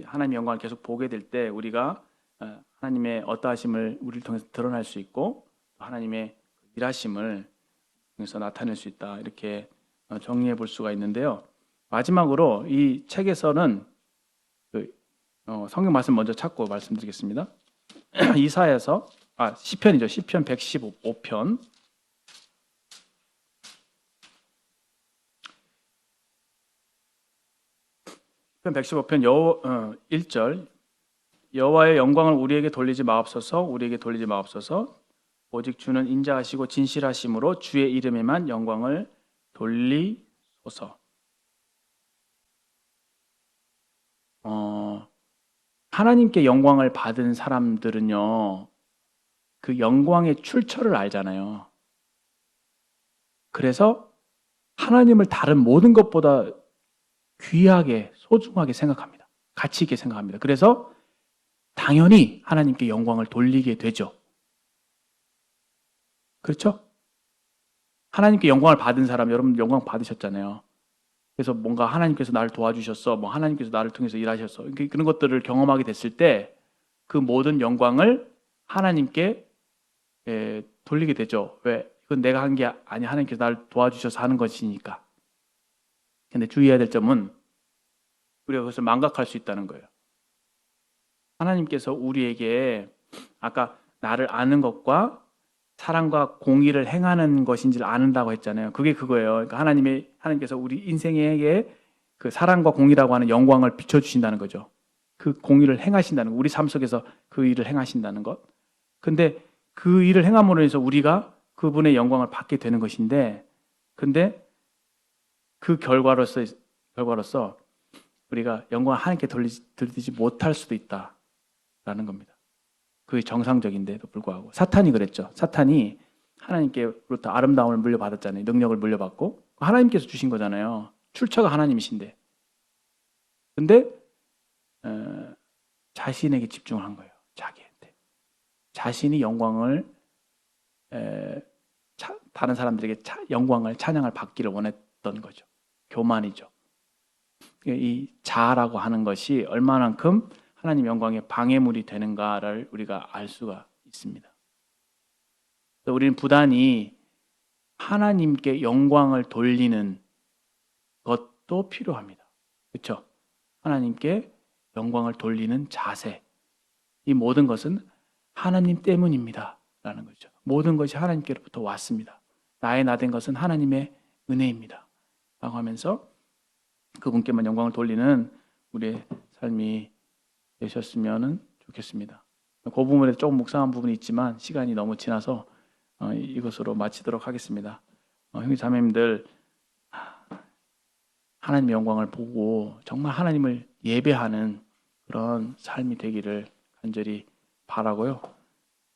하나님의 영광을 계속 보게 될 때 우리가 하나님의 어떠하심을 우리를 통해서 드러날 수 있고 하나님의 일하심을 통해서 나타낼 수 있다. 이렇게 정리해 볼 수가 있는데요. 마지막으로 이 책에서는 성경 말씀 먼저 찾고 말씀드리겠습니다. 이사야서 시편이죠. 시편 115편. 시편 115편 1절. 여호와의 영광을 우리에게 돌리지 마옵소서. 우리에게 돌리지 마옵소서. 오직 주는 인자하시고 진실하심으로 주의 이름에만 영광을 돌리소서. 하나님께 영광을 받은 사람들은요, 그 영광의 출처를 알잖아요. 그래서 하나님을 다른 모든 것보다 귀하게, 소중하게 생각합니다. 가치 있게 생각합니다. 그래서 당연히 하나님께 영광을 돌리게 되죠. 그렇죠? 하나님께 영광을 받은 사람, 여러분 영광 받으셨잖아요. 그래서 뭔가 하나님께서 나를 도와주셨어, 뭐 하나님께서 나를 통해서 일하셨어, 그런 것들을 경험하게 됐을 때 그 모든 영광을 하나님께 돌리게 되죠. 왜? 이건 내가 한 게 아니, 하나님께서 나를 도와주셔서 하는 것이니까. 근데 주의해야 될 점은 우리가 그것을 망각할 수 있다는 거예요. 하나님께서 우리에게 아까 나를 아는 것과 사랑과 공의를 행하는 것인지를 아는다고 했잖아요. 그게 그거예요. 그러니까 하나님께서 우리 인생에게 그 사랑과 공의라고 하는 영광을 비춰주신다는 거죠. 그 공의를 행하신다는 것, 우리 삶 속에서 그 일을 행하신다는 것. 근데 그 일을 행함으로 해서 우리가 그분의 영광을 받게 되는 것인데, 근데 그 결과로서 우리가 영광을 하나님께 돌리지 못할 수도 있다라는 겁니다. 그게 정상적인데도 불구하고 사탄이 그랬죠. 사탄이 하나님께로부터 아름다움을 물려받았잖아요. 능력을 물려받고 하나님께서 주신 거잖아요. 출처가 하나님이신데, 근데 자신에게 집중을 한 거예요. 자기한테. 자신이 영광을 다른 사람들에게 영광을, 찬양을 받기를 원했던 거죠. 교만이죠. 이 자아라고 하는 것이 얼마만큼 하나님 영광의 방해물이 되는가를 우리가 알 수가 있습니다. 우리는 부단히 하나님께 영광을 돌리는 것도 필요합니다. 그렇죠? 하나님께 영광을 돌리는 자세. 이 모든 것은 하나님 때문입니다. 라는 거죠. 모든 것이 하나님께로부터 왔습니다. 나의 나된 것은 하나님의 은혜입니다. 라고 하면서 그분께만 영광을 돌리는 우리의 삶이 되셨으면 좋겠습니다. 그 부분에 조금 묵상한 부분이 있지만 시간이 너무 지나서 이것으로 마치도록 하겠습니다. 형제 자매님들, 하나님의 영광을 보고 정말 하나님을 예배하는 그런 삶이 되기를 간절히 바라고요.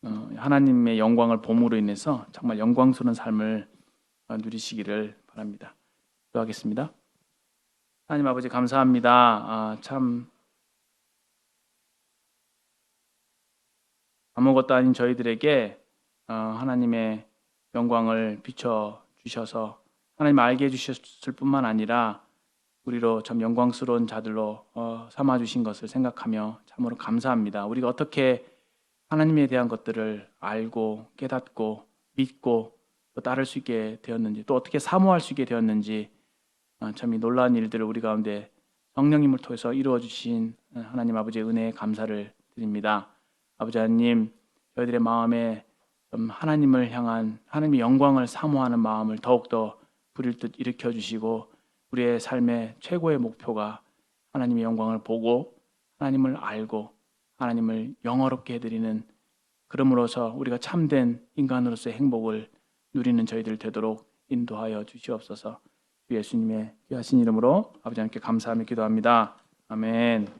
하나님의 영광을 봄으로 인해서 정말 영광스러운 삶을 누리시기를 바랍니다. 기도하겠습니다. 하나님 아버지 감사합니다. 참 아무것도 아닌 저희들에게 하나님의 영광을 비춰 주셔서 하나님 알게 해주셨을 뿐만 아니라 우리로 참 영광스러운 자들로 삼아주신 것을 생각하며 참으로 감사합니다. 우리가 어떻게 하나님에 대한 것들을 알고 깨닫고 믿고 또 따를 수 있게 되었는지, 또 어떻게 사모할 수 있게 되었는지 참 이 놀라운 일들을 우리 가운데 성령님을 통해서 이루어 주신 하나님 아버지의 은혜에 감사를 드립니다. 아버지 하나님, 저희들의 마음에 좀 하나님을 향한 하나님의 영광을 사모하는 마음을 더욱더 부릴 듯 일으켜 주시고, 우리의 삶의 최고의 목표가 하나님의 영광을 보고 하나님을 알고 하나님을 영화롭게 해드리는, 그러므로서 우리가 참된 인간으로서의 행복을 누리는 저희들 되도록 인도하여 주시옵소서. 주 예수님의 귀하신 이름으로 아버지 하나님께 감사하며 기도합니다. 아멘.